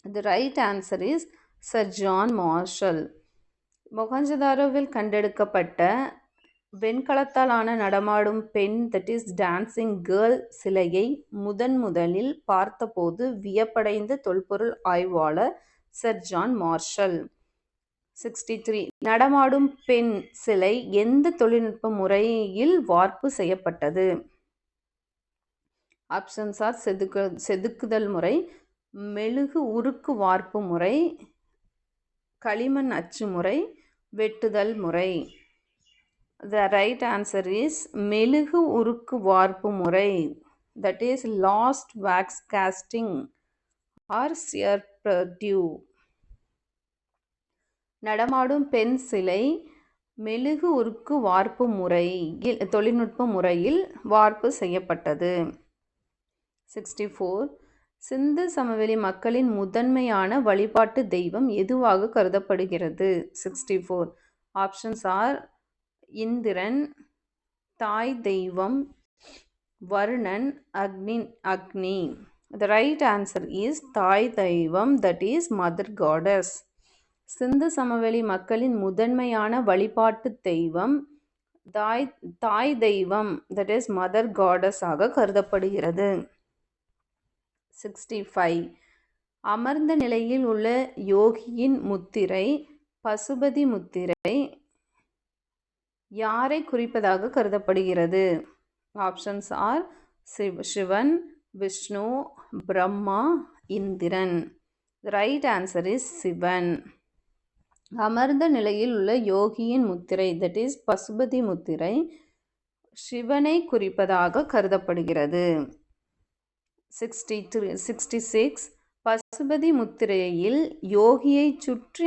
The right answer is sir John Marshall. மொஹஞ்சதாரோவில் கண்டெடுக்கப்பட்ட வெண்கலத்தால் ஆன நடமாடும் பெண், தட் இஸ் டான்சிங் கேர்ள் சிலையை முதலில் பார்த்தபோது வியப்படைந்த தொல்பொருள் ஆய்வாளர் சர் ஜான் மார்ஷல். 63. நடமாடும் பெண் சிலை எந்த தொழில்நுட்ப முறையில் வார்ப்பு செய்யப்பட்டது? ஆப்ஷன்ஸ் ஆர் செதுக்குதல் முறை, மெழுகு உருக்கு வார்ப்பு முறை, களிமண் அச்சு முறை, வெட்டுதல் முறை. The right answer is மெழுகு உருக்கு வார்ப்பு முறை, that is lost wax casting or sear-perdue. நடமாடும் பெண் சிலை மெழுகு உருக்கு வார்ப்பு தொழில்நுட்ப முறையில் வார்ப்பு செய்யப்பட்டது. 64. சிந்து சமவெளி மக்களின் முதன்மையான வழிபாட்டு தெய்வம் எதுவாக கருதப்படுகிறது? 64. ஆப்ஷன்ஸ் ஆர் இந்திரன், தாய் தெய்வம், Varunan, Agni. The right answer is தாய் தெய்வம், that is mother goddess. சிந்து சமவெளி மக்களின் முதன்மையான வழிபாட்டு தெய்வம் தாய் தெய்வம், that is mother goddess ஆக கருதப்படுகிறது. 65. அமர்ந்த நிலையில் உள்ள யோகியின் முத்திரை பசுபதி முத்திரை யாரை குறிப்பதாக கருதப்படுகிறது? Options are Sivan, Vishnu, Brahma, Indiran. The right answer is Sivan. அமர்ந்த நிலையில் உள்ள யோகியின் முத்திரை, that is பசுபதி முத்திரை, சிவனை குறிப்பதாக கருதப்படுகிறது. 66. பசுபதி முத்திரையில் யோகியை சுற்றி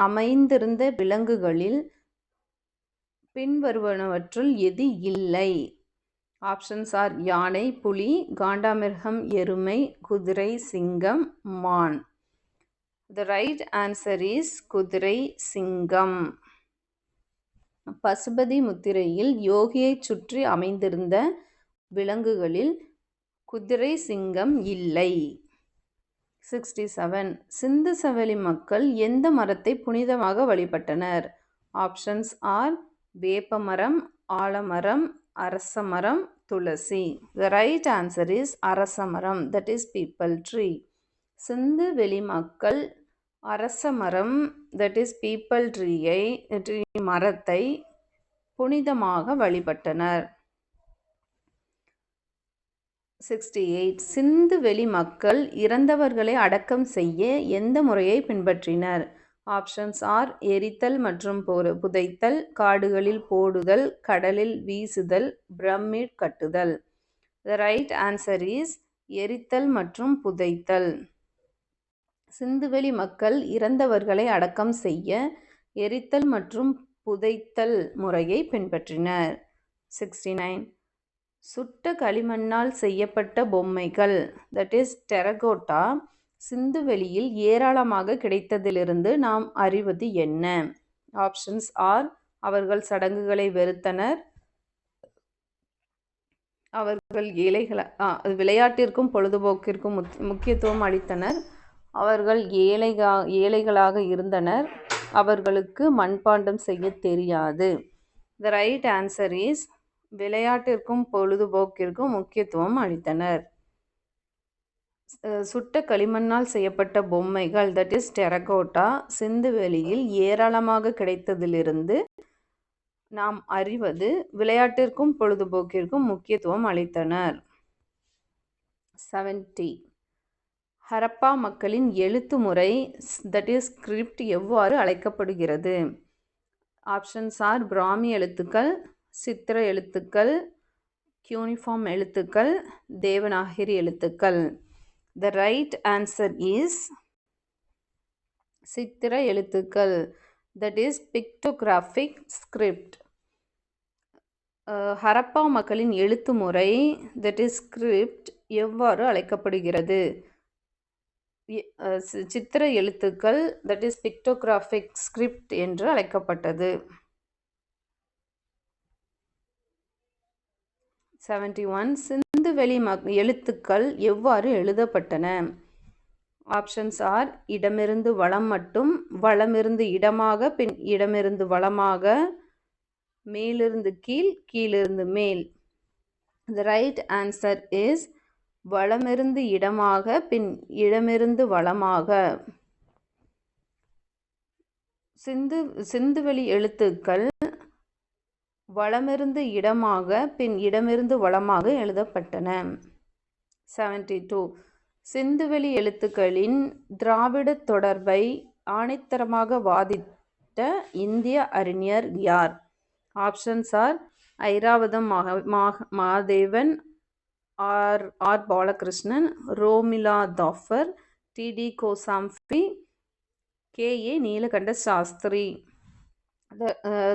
அமைந்திருந்த விலங்குகளில் பின்வருவனவற்றுள் எது இல்லை? ஆப்ஷன்ஸ் ஆர் யானை, புலி, காண்டாமிருகம், எருமை, குதிரை, சிங்கம், மான். The right answer is குதிரை, சிங்கம். பசுபதி முத்திரையில் யோகியை சுற்றி அமைந்திருந்த விலங்குகளில் குதிரை, சிங்கம் இல்லை. 67. சிந்து சமவெளி மக்கள் எந்த மரத்தை புனிதமாக வழிபட்டனர்? ஆப்ஷன்ஸ் ஆர் வேப்பமரம், ஆலமரம், அரசமரம், துளசி. The right answer is Arasamaram, that is people tree. சிந்து வெளி மக்கள் அரசமரம், that is people tree மரத்தை புனிதமாக வழிபட்டனர். 68. சிந்து வெளி மக்கள் இறந்தவர்களை அடக்கம் செய்ய எந்த முறையை பின்பற்றினர்? ஆப்ஷன்ஸ் ஆர் எரித்தல் மற்றும் புதைத்தல், காடுகளில் போடுதல், கடலில் வீசுதல், பிரமிட் கட்டுதல். The right answer is எரித்தல் மற்றும் புதைத்தல். சிந்துவெளி மக்கள் இறந்தவர்களை அடக்கம் செய்ய எரித்தல் மற்றும் புதைத்தல் முறையை பின்பற்றினர். 69. சுட்ட களிமண்ணால் செய்யப்பட்ட பொம்மைகள், that is டெரகோட்டா, சிந்துவெளியில் ஏராளமாக கிடைத்ததிலிருந்து நாம் அறிவது என்ன? ஆப்ஷன்ஸ் ஆர் அவர்கள் சடங்குகளை வெறுத்தனர், அவர்கள் விளையாட்டிற்கும் பொழுதுபோக்கிற்கும் முக்கியத்துவம் அளித்தனர், அவர்கள் ஏழைகளாக இருந்தனர், அவர்களுக்கு மண்பாண்டம் செய்ய தெரியாது. The right answer is விளையாட்டிற்கும் பொழுதுபோக்கிற்கும் முக்கியத்துவம் அளித்தனர். சுட்ட களிமண்ணால் செய்யப்பட்ட பொம்மைகள், that is டெரகோட்டா, சிந்துவெளியில் ஏராளமாக கிடைத்ததிலிருந்து நாம் அறிவது விளையாட்டிற்கும் பொழுதுபோக்கிற்கும் முக்கியத்துவம் அளித்தனர். 70. ஹரப்பா மக்களின் எழுத்து முறை, that is ஸ்கிரிப்ட் எவ்வாறு அழைக்கப்படுகிறது? ஆப்ஷன்ஸ் ஆர் பிராமி எழுத்துக்கள், சித்திர எழுத்துக்கள், கியூனிஃபார்ம் எழுத்துக்கள், தேவநாகரி எழுத்துக்கள். The right answer is சித்திர எழுத்துக்கள், that is pictographic script. Harappa மக்களின் எழுத்து முறை, that is ஸ்கிரிப்ட் எவ்வாறு அழைக்கப்படுகிறது? சித்திர எழுத்துக்கள், that is pictographic script என்று அழைக்கப்பட்டது. 71. சிந்துவெளி எழுத்துக்கள் எவ்வாறு எழுதப்பட்டன? ஆப்ஷன்ஸ் ஆர் இடமிருந்து வலம் மட்டும், வலமிருந்து இடமாக, பின் இடமிருந்து வலமாக, மேலிருந்து கீழ், கீழிருந்து மேல். The right answer is வலமிருந்து இடமாக, பின் இடமிருந்து வலமாக. சிந்துவெளி எழுத்துக்கள் வலமிருந்து இடமாக, பின் இடமிருந்து வலமாக எழுதப்பட்டன. 72. சிந்துவெளி எழுத்துக்களின் திராவிட தொடர்பை ஆணித்தரமாக வாதிட்ட இந்திய அறிஞர் யார்? Options are Iravatham Mahadevan, R Balakrishnan, Romila Thapar, D Kosambi, K Nilakanta Sastri.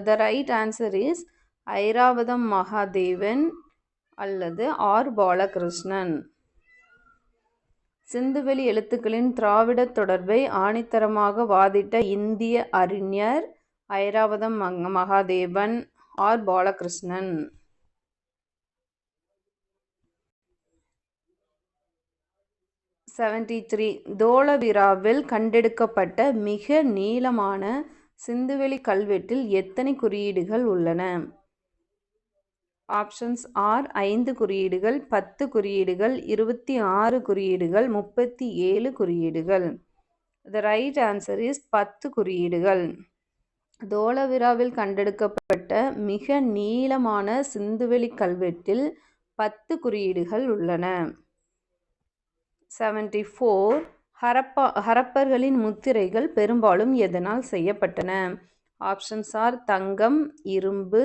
The right answer is Iravatham Mahadevan அல்லது ஆர் பாலகிருஷ்ணன். சிந்துவெளி எழுத்துக்களின் திராவிட தொடர்பை ஆணித்தரமாக வாதிட்ட இந்திய அறிஞர் ஐராவதம் மகாதேவன், ஆர் பாலகிருஷ்ணன். 73 தோலவிராவில் கண்டெடுக்கப்பட்ட மிக நீளமான சிந்துவெளி கல்வெட்டில் எத்தனை குறியீடுகள் உள்ளன? ஆப்ஷன்ஸ் ஆர் 5 குறியீடுகள், 10 குறியீடுகள், 26 குறியீடுகள், 37 குறியீடுகள். The right answer is 10 குறியீடுகள். தோலவிராவில் கண்டெடுக்கப்பட்ட மிக நீளமான சிந்துவெளி கல்வெட்டில் 10 குறியீடுகள் உள்ளன. 74 ஹரப்பர்களின் முத்திரைகள் பெரும்பாலும் எதனால் செய்யப்பட்டன? ஆப்ஷன்ஸ் ஆர் தங்கம், இரும்பு,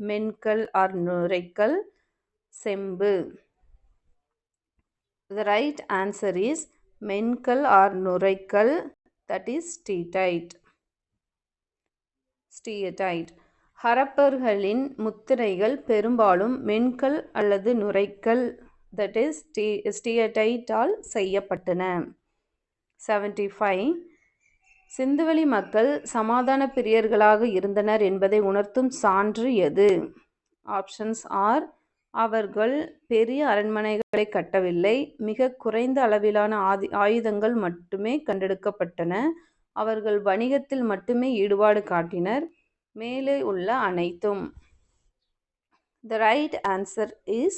மென்கல் ஆர் நுரைக்கல், செம்பு. The right answer is மென்கல் ஆர் நுரைக்கல், that is ஸ்டீடைட். ஹரப்பர்களின் முத்திரைகள் பெரும்பாலும் மென்கல் அல்லது நுரைக்கல், that is ஸ்டீடைட்டால் செய்யப்பட்டன. 75 சிந்துவெளி மக்கள் சமாதான பிரியர்களாக இருந்தனர் என்பதை உணர்த்தும் சான்று எது? ஆப்ஷன்ஸ் ஆர் அவர்கள் பெரிய அரண்மனைகளை கட்டவில்லை, மிக குறைந்த அளவிலான ஆயுதங்கள் மட்டுமே கண்டெடுக்கப்பட்டன, அவர்கள் வணிகத்தில் மட்டுமே ஈடுபாடு காட்டினர், மேலே உள்ள அனைத்தும். The right answer is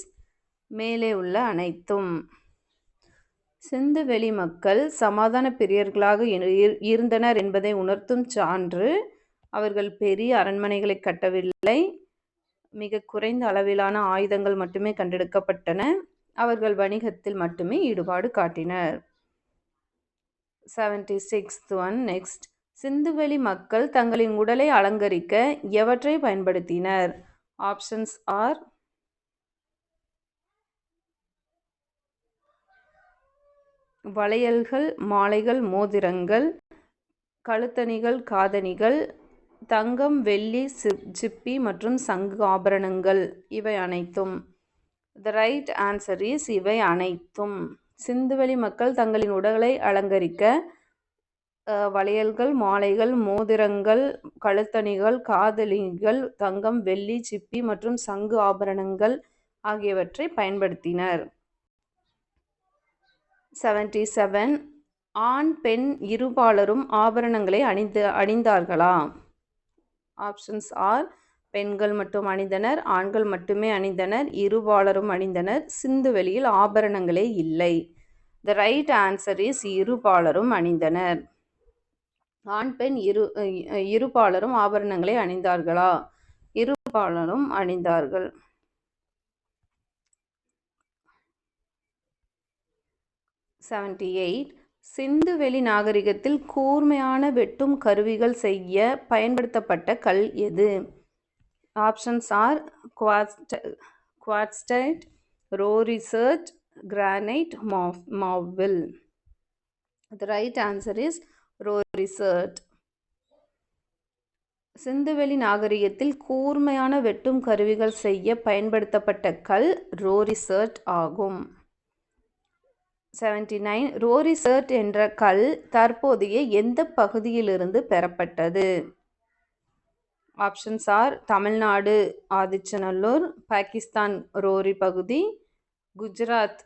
மேலே உள்ள அனைத்தும். சிந்துவெளி மக்கள் சமாதான பிரியர்களாக இருந்தனர் என்பதை உணர்த்தும் சான்று அவர்கள் பெரிய அரண்மனைகளை கட்டவில்லை, மிக குறைந்த அளவிலான ஆயுதங்கள் மட்டுமே கண்டெடுக்கப்பட்டன, அவர்கள் வணிகத்தில் மட்டுமே ஈடுபாடு காட்டினர். 76th one next. சிந்துவெளி மக்கள் தங்களின் உடலை அலங்கரிக்க எவற்றை பயன்படுத்தினர்? ஆப்ஷன்ஸ் ஆர் வளையல்கள், மாலைகள், மோதிரங்கள், கழுத்தணிகள், காதணிகள், தங்கம், வெள்ளி, சிப்பி மற்றும் சங்கு ஆபரணங்கள். இவை அனைத்தும். The right answer is இவை அனைத்தும். சிந்துவெளி மக்கள் தங்களின் உடலை அலங்கரிக்க வளையல்கள், மாலைகள், மோதிரங்கள், கழுத்தணிகள், காதணிகள், தங்கம், வெள்ளி, சிப்பி மற்றும் சங்கு ஆபரணங்கள் ஆகியவற்றை பயன்படுத்தினர். 77 ஆண் பெண் இருபாலரும் ஆபரணங்களை அணிந்தார்களா? ஆப்ஷன்ஸ் ஆர் பெண்கள் மட்டும் அணிந்தனர், ஆண்கள் மட்டுமே அணிந்தனர், இருபாலரும் அணிந்தனர், சிந்துவெளியில் ஆபரணங்களே இல்லை. The right answer is இருபாலரும் அணிந்தனர். ஆண் பெண் இருபாலரும் ஆபரணங்களை அணிந்தார்களா? இருபாலரும் அணிந்தார்கள். 78 சிந்துவெளி நாகரிகத்தில் கூர்மையான வெட்டும் கருவிகள் செய்ய பயன்படுத்தப்பட்ட கல் எது? Options are quartzite, Rohri chert, granite, marble. The right answer is Rohri chert. சிந்துவெளி நாகரிகத்தில் கூர்மையான வெட்டும் கருவிகள் செய்ய பயன்படுத்தப்பட்ட கல் ரோரிசர்ட் ஆகும். 79 ரோரிசர்ட் என்ற கல் தற்போதைய எந்த பகுதியிலிருந்து பெறப்பட்டது? ஆப்ஷன்ஸ் ஆர் தமிழ்நாடு ஆதிச்சநல்லூர், பாகிஸ்தான் ரோரி பகுதி, Gujarat,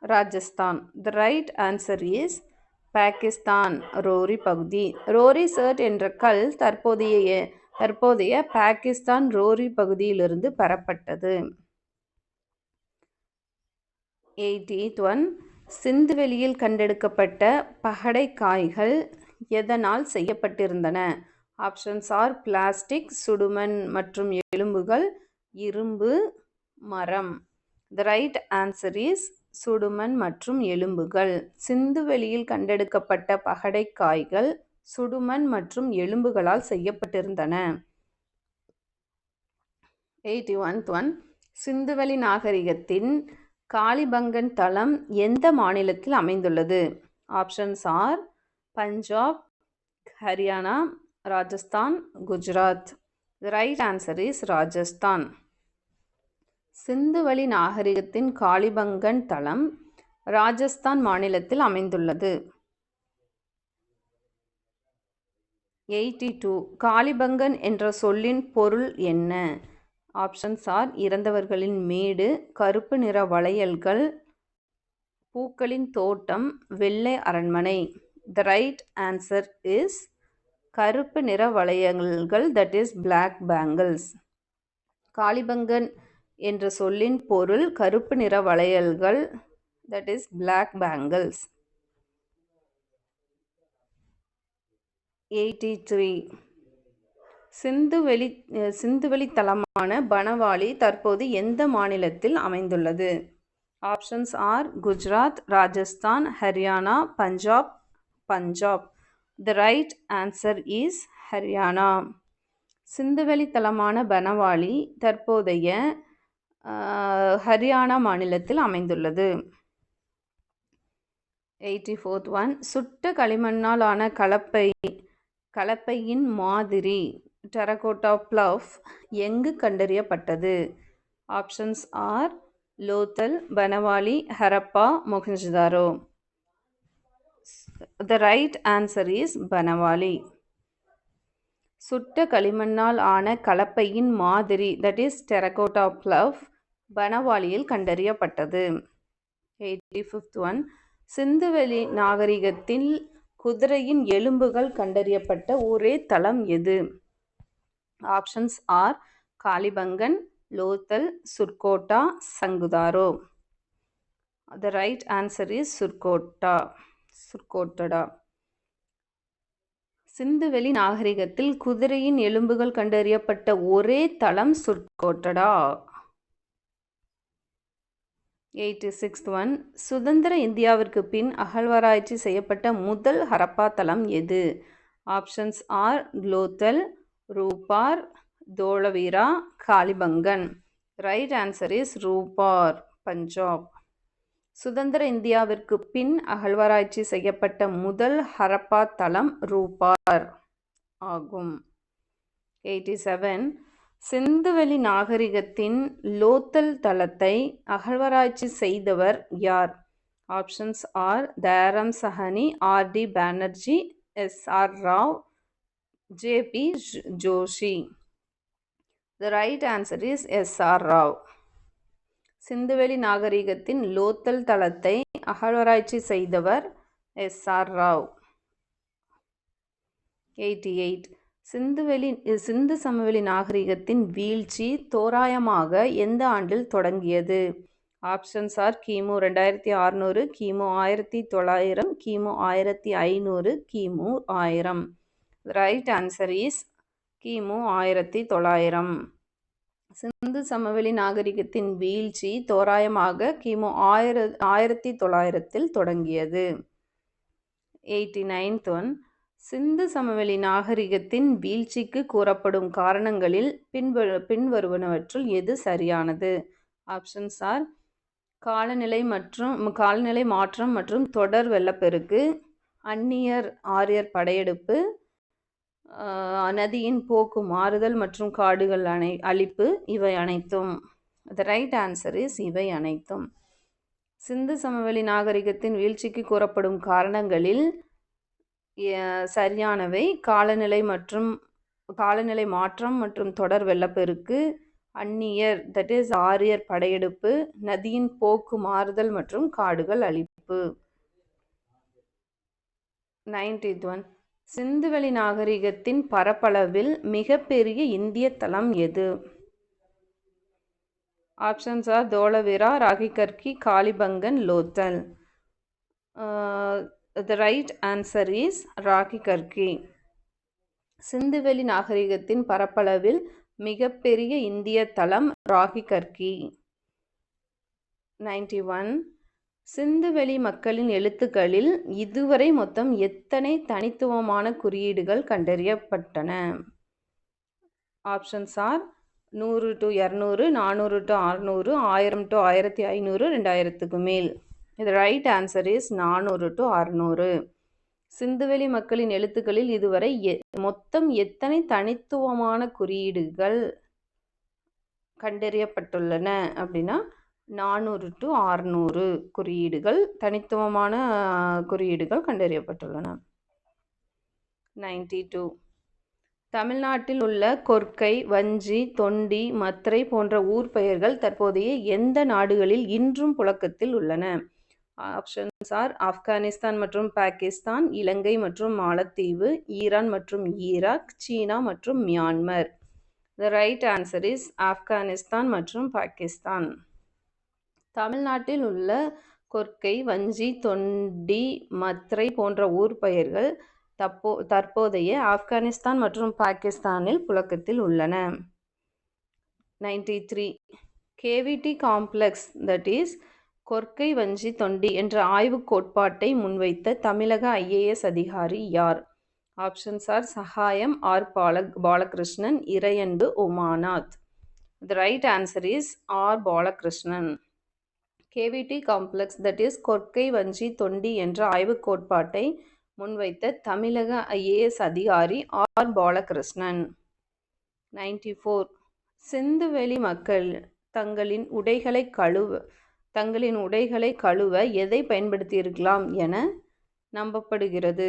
Rajasthan. The right answer is Pakistan Rohri பகுதி. ரோரிசர்ட் என்ற கல் தற்போதைய பாகிஸ்தான் ரோரி பகுதியிலிருந்து பெறப்பட்டது. 80th one சிந்துவெளியில் கண்டெடுக்கப்பட்ட பகடைக்காய்கள் எதனால் செய்யப்பட்டிருந்தன? ஆப்ஷன்ஸ் ஆர் பிளாஸ்டிக், சுடுமண் மற்றும் எலும்புகள், இரும்பு, மரம். The right answer is சுடுமண் மற்றும் எலும்புகள். சிந்துவெளியில் கண்டெடுக்கப்பட்ட பகடைக்காய்கள் சுடுமண் மற்றும் எலும்புகளால் செய்யப்பட்டிருந்தன. 81th one சிந்துவெளி நாகரிகத்தின் காளிபங்கன் தளம் எந்த மாநிலத்தில் அமைந்துள்ளது? Options R Punjab, Haryana, Rajasthan, Gujarat. The right answer is Rajasthan. சிந்துவெளி நாகரிகத்தின் காளிபங்கன் தளம் ராஜஸ்தான் மாநிலத்தில் அமைந்துள்ளது. 82 காளிபங்கன் என்ற சொல்லின் பொருள் என்ன? ஆப்ஷன்ஸ் ஆர் இறந்தவர்களின் மேடு, கருப்பு நிற வளையல்கள், பூக்களின் தோட்டம், வெள்ளை அரண்மனை. The right answer is கருப்பு நிற வளையல்கள், that is black bangles. Kalibangan என்ற சொல்லின் பொருள் கருப்பு நிற வளையல்கள், that is black bangles. 83. சிந்துவெளி தலமான பனவாலி தற்போது எந்த மாநிலத்தில் அமைந்துள்ளது? Options R Gujarat, Rajasthan, Haryana, Punjab. The right answer is Haryana. சிந்துவெளி தலமான பனவாலி தற்போதைய ஹரியானா மாநிலத்தில் அமைந்துள்ளது. 84th one. சுட்ட களிமண்ணால் ஆன கலப்பையின் மாதிரி டெரகோட்டா பிளஃப் எங்கு கண்டறியப்பட்டது? Options are Lothal, Banawali, Harappa, Mohenjo-daro. The right answer is Banawali. சுட்ட களிமண்ணால் ஆன கலப்பையின் மாதிரி, that is டெரகோட்டா பிளஃப், பனவாலியில் கண்டறியப்பட்டது. 85th one. சிந்துவெளி நாகரிகத்தில் குதிரையின் எலும்புகள் கண்டறியப்பட்ட ஒரே தலம் எது? Options are Kalibangan, Lothal, Surkotada, Chanhudaro. The right answer is Surkotada. சிந்துவெளி நாகரிகத்தில் குதிரையின் எலும்புகள் கண்டறியப்பட்ட ஒரே தலம் சுர்கோட்டடா. 86th one. சுதந்திர இந்தியாவிற்கு பின் அகழ்வாராய்ச்சி செய்யப்பட்ட முதல் ஹரப்பா தலம் எது? Options are Lothal, Ropar, Dholavira, Kalibangan. Right answer is Ropar, Punjab. சுதந்திர இந்தியாவிற்கு பின் அகழ்வாராய்ச்சி செய்யப்பட்ட முதல் ஹரப்பா தலம் ரூபார் ஆகும். 87. சிந்துவெளி நாகரிகத்தின் லோத்தல் தலத்தை அகழ்வாராய்ச்சி செய்தவர் யார்? Options are Dayaram Sawhney, RD. Banerjee, SR. Rao, JP. Joshi. The right answer is SR. Rao. சிந்துவெளி நாகரிகத்தின் லோத்தல் தலத்தை அகழ்வாராய்ச்சி செய்தவர் எஸ்.ஆர். ராவ். 88. சிந்து சமவெளி நாகரிகத்தின் வீழ்ச்சி தோராயமாக எந்த ஆண்டில் தொடங்கியது? ஆப்ஷன்ஸ் ஆர் கிமு 2600, கிமு 1900, கிமு 1500, கிமு 1000. ரைட் ஆன்சர் இஸ் கிமு 1900. சிந்து சமவெளி நாகரிகத்தின் வீழ்ச்சி தோராயமாக கிமு 1900 தொடங்கியது. 89th one. சிந்து சமவெளி நாகரிகத்தின் வீழ்ச்சிக்கு கூறப்படும் காரணங்களில் பின்வருவனவற்றுள் எது சரியானது? ஆப்ஷன்ஸ் ஆர் காலநிலை மாற்றம் மற்றும் தொடர் வெள்ளப்பெருக்கு, அந்நியர் ஆரியர் படையெடுப்பு, நதியின் போக்கு மாறுதல் மற்றும் காடுகள் அழிப்பு, இவை அனைத்தும். The right answer is இவை அனைத்தும். சிந்து சமவெளி நாகரிகத்தின் வீழ்ச்சிக்கு கூறப்படும் காரணங்களில் சரியானவை காலநிலை மாற்றம் மற்றும் தொடர் வெள்ளப்பெருக்கு, அந்நியர் that is ஆரியர் படையெடுப்பு, நதியின் போக்கு மாறுதல் மற்றும் காடுகள் அழிப்பு. 90th one. சிந்துவெளி நாகரிகத்தின் பரப்பளவில் மிகப்பெரிய இந்திய தலம் எது? Options are Dholavira, Rakhigarhi, Kalibangan, Lothal. The right answer is Rakhigarhi. சிந்துவெளி நாகரிகத்தின் பரப்பளவில் மிகப்பெரிய இந்திய தலம் ராகிகர்கி. 91. சிந்துவெளி மக்களின் எழுத்துக்களில் இதுவரை மொத்தம் எத்தனை தனித்துவமான குறியீடுகள் கண்டறியப்பட்டன? Options are 100 to 200, 400 to 600, 1000 to 1500, 2000க்கு மேல். இது ரைட் ஆன்சர் இஸ் 400 to 600. சிந்துவெளி மக்களின் எழுத்துக்களில் இதுவரை மொத்தம் எத்தனை தனித்துவமான குறியீடுகள் கண்டறியப்பட்டுள்ளன அப்படின்னா 400 to 600 குறியீடுகள், தனித்துவமான குறியீடுகள் கண்டறியப்பட்டுள்ளன. 92. தமிழ்நாட்டில் உள்ள கொர்க்கை, வஞ்சி, தொண்டி, மத்ரை போன்ற ஊர் பெயர்கள் தற்போதைய எந்த நாடுகளில் இன்றும் புழக்கத்தில் உள்ளன? ஆப்ஷன்ஸ் ஆர் ஆப்கானிஸ்தான் மற்றும் பாகிஸ்தான், இலங்கை மற்றும் மாலத்தீவு, ஈரான் மற்றும் ஈராக், சீனா மற்றும் Myanmar. The right answer is Afghanistan மற்றும் பாகிஸ்தான். தமிழ்நாட்டில் உள்ள கொர்க்கை, வஞ்சி, தொண்டி, மத்ரை போன்ற ஊர் பெயர்கள் தற்போதைய ஆப்கானிஸ்தான் மற்றும் பாகிஸ்தானில் புழக்கத்தில் உள்ளன. 93. Cavity complex that is Korkai, Vanji, Thondi என்ற ஆய்வுக் கோட்பாட்டை முன்வைத்த தமிழக IAS அதிகாரி யார்? Options are Sagayam R Balakrishnan, Iraianbu, Umanath. The right answer is R. Balakrishnan. KVD complex that is Korkai, Vanji, Thondi என்ற ஆய்வுக் கோட்பாட்டை முன்வைத்த தமிழக IAS அதிகாரி R. பாலகிருஷ்ணன். 94. சிந்துவெளி மக்கள் தங்களின் உடைகளை கழுவ எதை பயன்படுத்தியிருக்கலாம் என நம்பப்படுகிறது?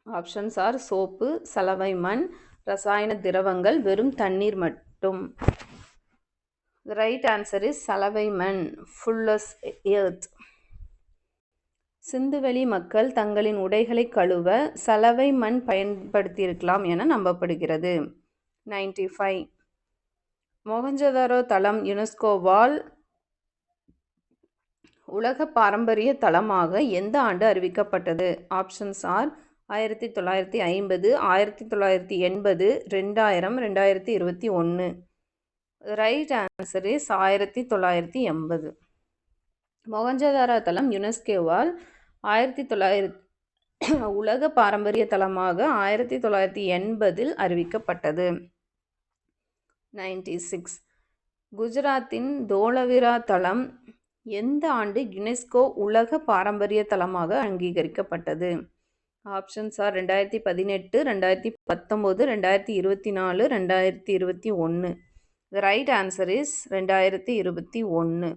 ஆப்ஷன்ஸ் ஆர் சோப்பு, சலவை மண், ரசாயன திரவங்கள், வெறும் தண்ணீர் மட்டும். The right answer is சலவை மண், fuller's earth. சிந்துவெளி மக்கள் தங்களின் உடைகளை கழுவ சலவை மண் பயன்படுத்தியிருக்கலாம் என நம்பப்படுகிறது. 95. மொஹஞ்சதாரோ தளம் யுனெஸ்கோவால் உலக பாரம்பரிய தளமாக எந்த ஆண்டு அறிவிக்கப்பட்டது? Options are 1950, 1980, 2000, 2021. Right answer is 1980. Mohenjo-daro தளம் யுனெஸ்கோவால் 1900 உலக பாரம்பரிய தளமாக 1980 அறிவிக்கப்பட்டது. 96. குஜராத்தின் தோலவிரா தளம் எந்த ஆண்டு யுனெஸ்கோ உலக பாரம்பரிய தளமாக அங்கீகரிக்கப்பட்டது? Options are 2018, 2019, 2024, 2021. The right answer is 2021.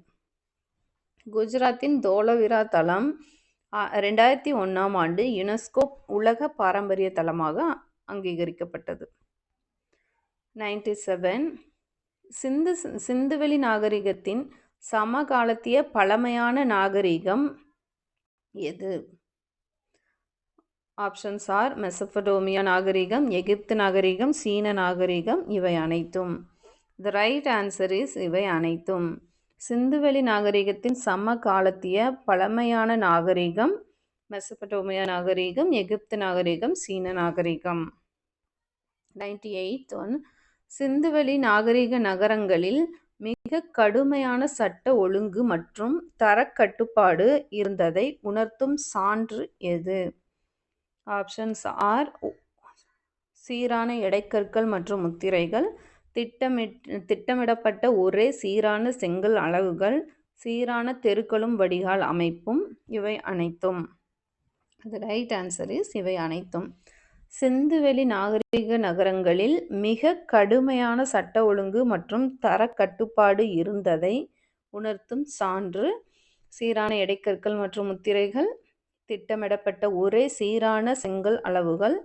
குஜராத்தின் தோலவிரா தளம் 2001ஆம் ஆண்டு யுனெஸ்கோ உலக பாரம்பரிய தளமாக அங்கீகரிக்கப்பட்டது. 97. சிந்துவெளி நாகரிகத்தின் சமகாலத்திய பழமையான நாகரிகம் எது? ஆப்ஷன்ஸ் ஆர் மெசபடோமியா நாகரிகம், எகிப்து நாகரிகம், சீன நாகரிகம், இவை அனைத்தும். The right answer is இவை அனைத்தும். சிந்துவெளி நாகரிகத்தின் சமகாலத்திய பழமையான நாகரிகம் மெசபடோமியா நாகரிகம், எகிப்து நாகரிகம், சீன நாகரிகம். 98. சிந்துவெளி நாகரிக நகரங்களில் மிக கடுமையான சட்ட ஒழுங்கு மற்றும் தரக்கட்டுப்பாடு இருந்ததை உணர்த்தும் சான்று எது? ஆப்ஷன்ஸ் ஆர் சீரான எடைக்கற்கள் மற்றும் முத்திரைகள், திட்டமிடப்பட்ட ஒரே சீரான செங்கல் அளவுகள், சீரான தெருக்களும் வடிகால் அமைப்பும், இவை அனைத்தும். The right answer is இவை அனைத்தும். சிந்துவெளி நாகரிக நகரங்களில் மிக கடுமையான சட்ட ஒழுங்கு மற்றும் தரக்கட்டுப்பாடு இருந்ததை உணர்த்தும் சான்று சீரான எடைக்கற்கள் மற்றும் முத்திரைகள், திட்டமிடப்பட்ட ஒரே சீரான செங்கல் அளவுகள்,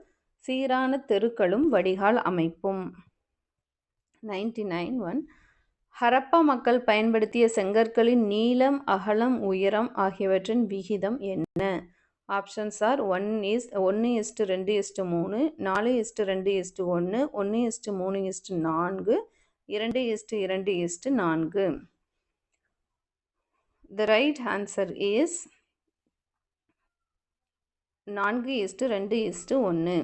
சீரான தெருக்களும் வடிகால் அமைப்பும். 99. ஹரப்பா மக்கள் பயன்படுத்திய செங்கற்களின் நீளம், அகலம், உயரம் ஆகியவற்றின் விகிதம் என்ன? Options are 1:2:3, 4:2:1, 1:3:4, 2:2:4. The right answer is 4:2:1.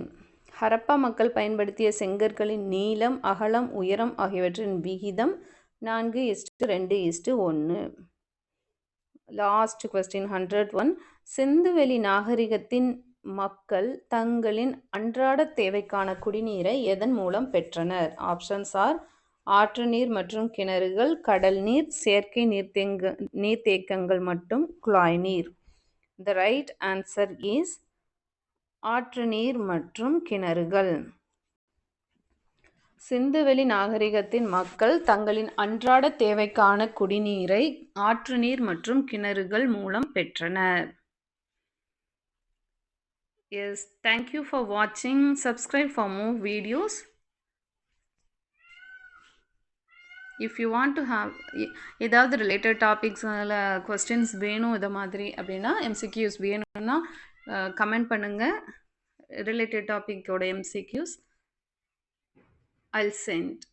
Harappa மக்கள் பயன்படுத்திய செங்கற்களின் நீளம், அகலம், உயரம் ஆகியவற்றின் விகிதம் 4:2:1. Last question 101. சிந்துவெளி நாகரிகத்தின் மக்கள் தங்களின் அன்றாட தேவைக்கான குடிநீரை எதன் மூலம் பெற்றனர்? ஆப்ஷன்ஸ் ஆர் ஆற்று நீர் மற்றும் கிணறுகள், கடல் நீர், செயற்கை நீர்த்தேக்கங்கள் மற்றும் குழாய் நீர். The right answer is ஆற்று நீர் மற்றும் கிணறுகள். சிந்துவெளி நாகரிகத்தின் மக்கள் தங்களின் அன்றாட தேவைக்கான குடிநீரை ஆற்று நீர் மற்றும் கிணறுகள் மூலம் பெற்றனர். Yes, thank you for watching. Subscribe for more videos. If you want to have ஏதாவது ரிலேட்டட் டாபிக்ஸில் கொஸ்டின்ஸ் வேணும் இதை மாதிரி அப்படின்னா எம்சிக்யூஸ் வேணும்னா கமெண்ட் பண்ணுங்கள். ரிலேட்டட் டாப்பிக்கோட MCQs I'll send.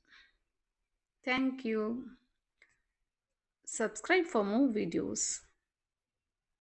Thank you. Subscribe for more videos.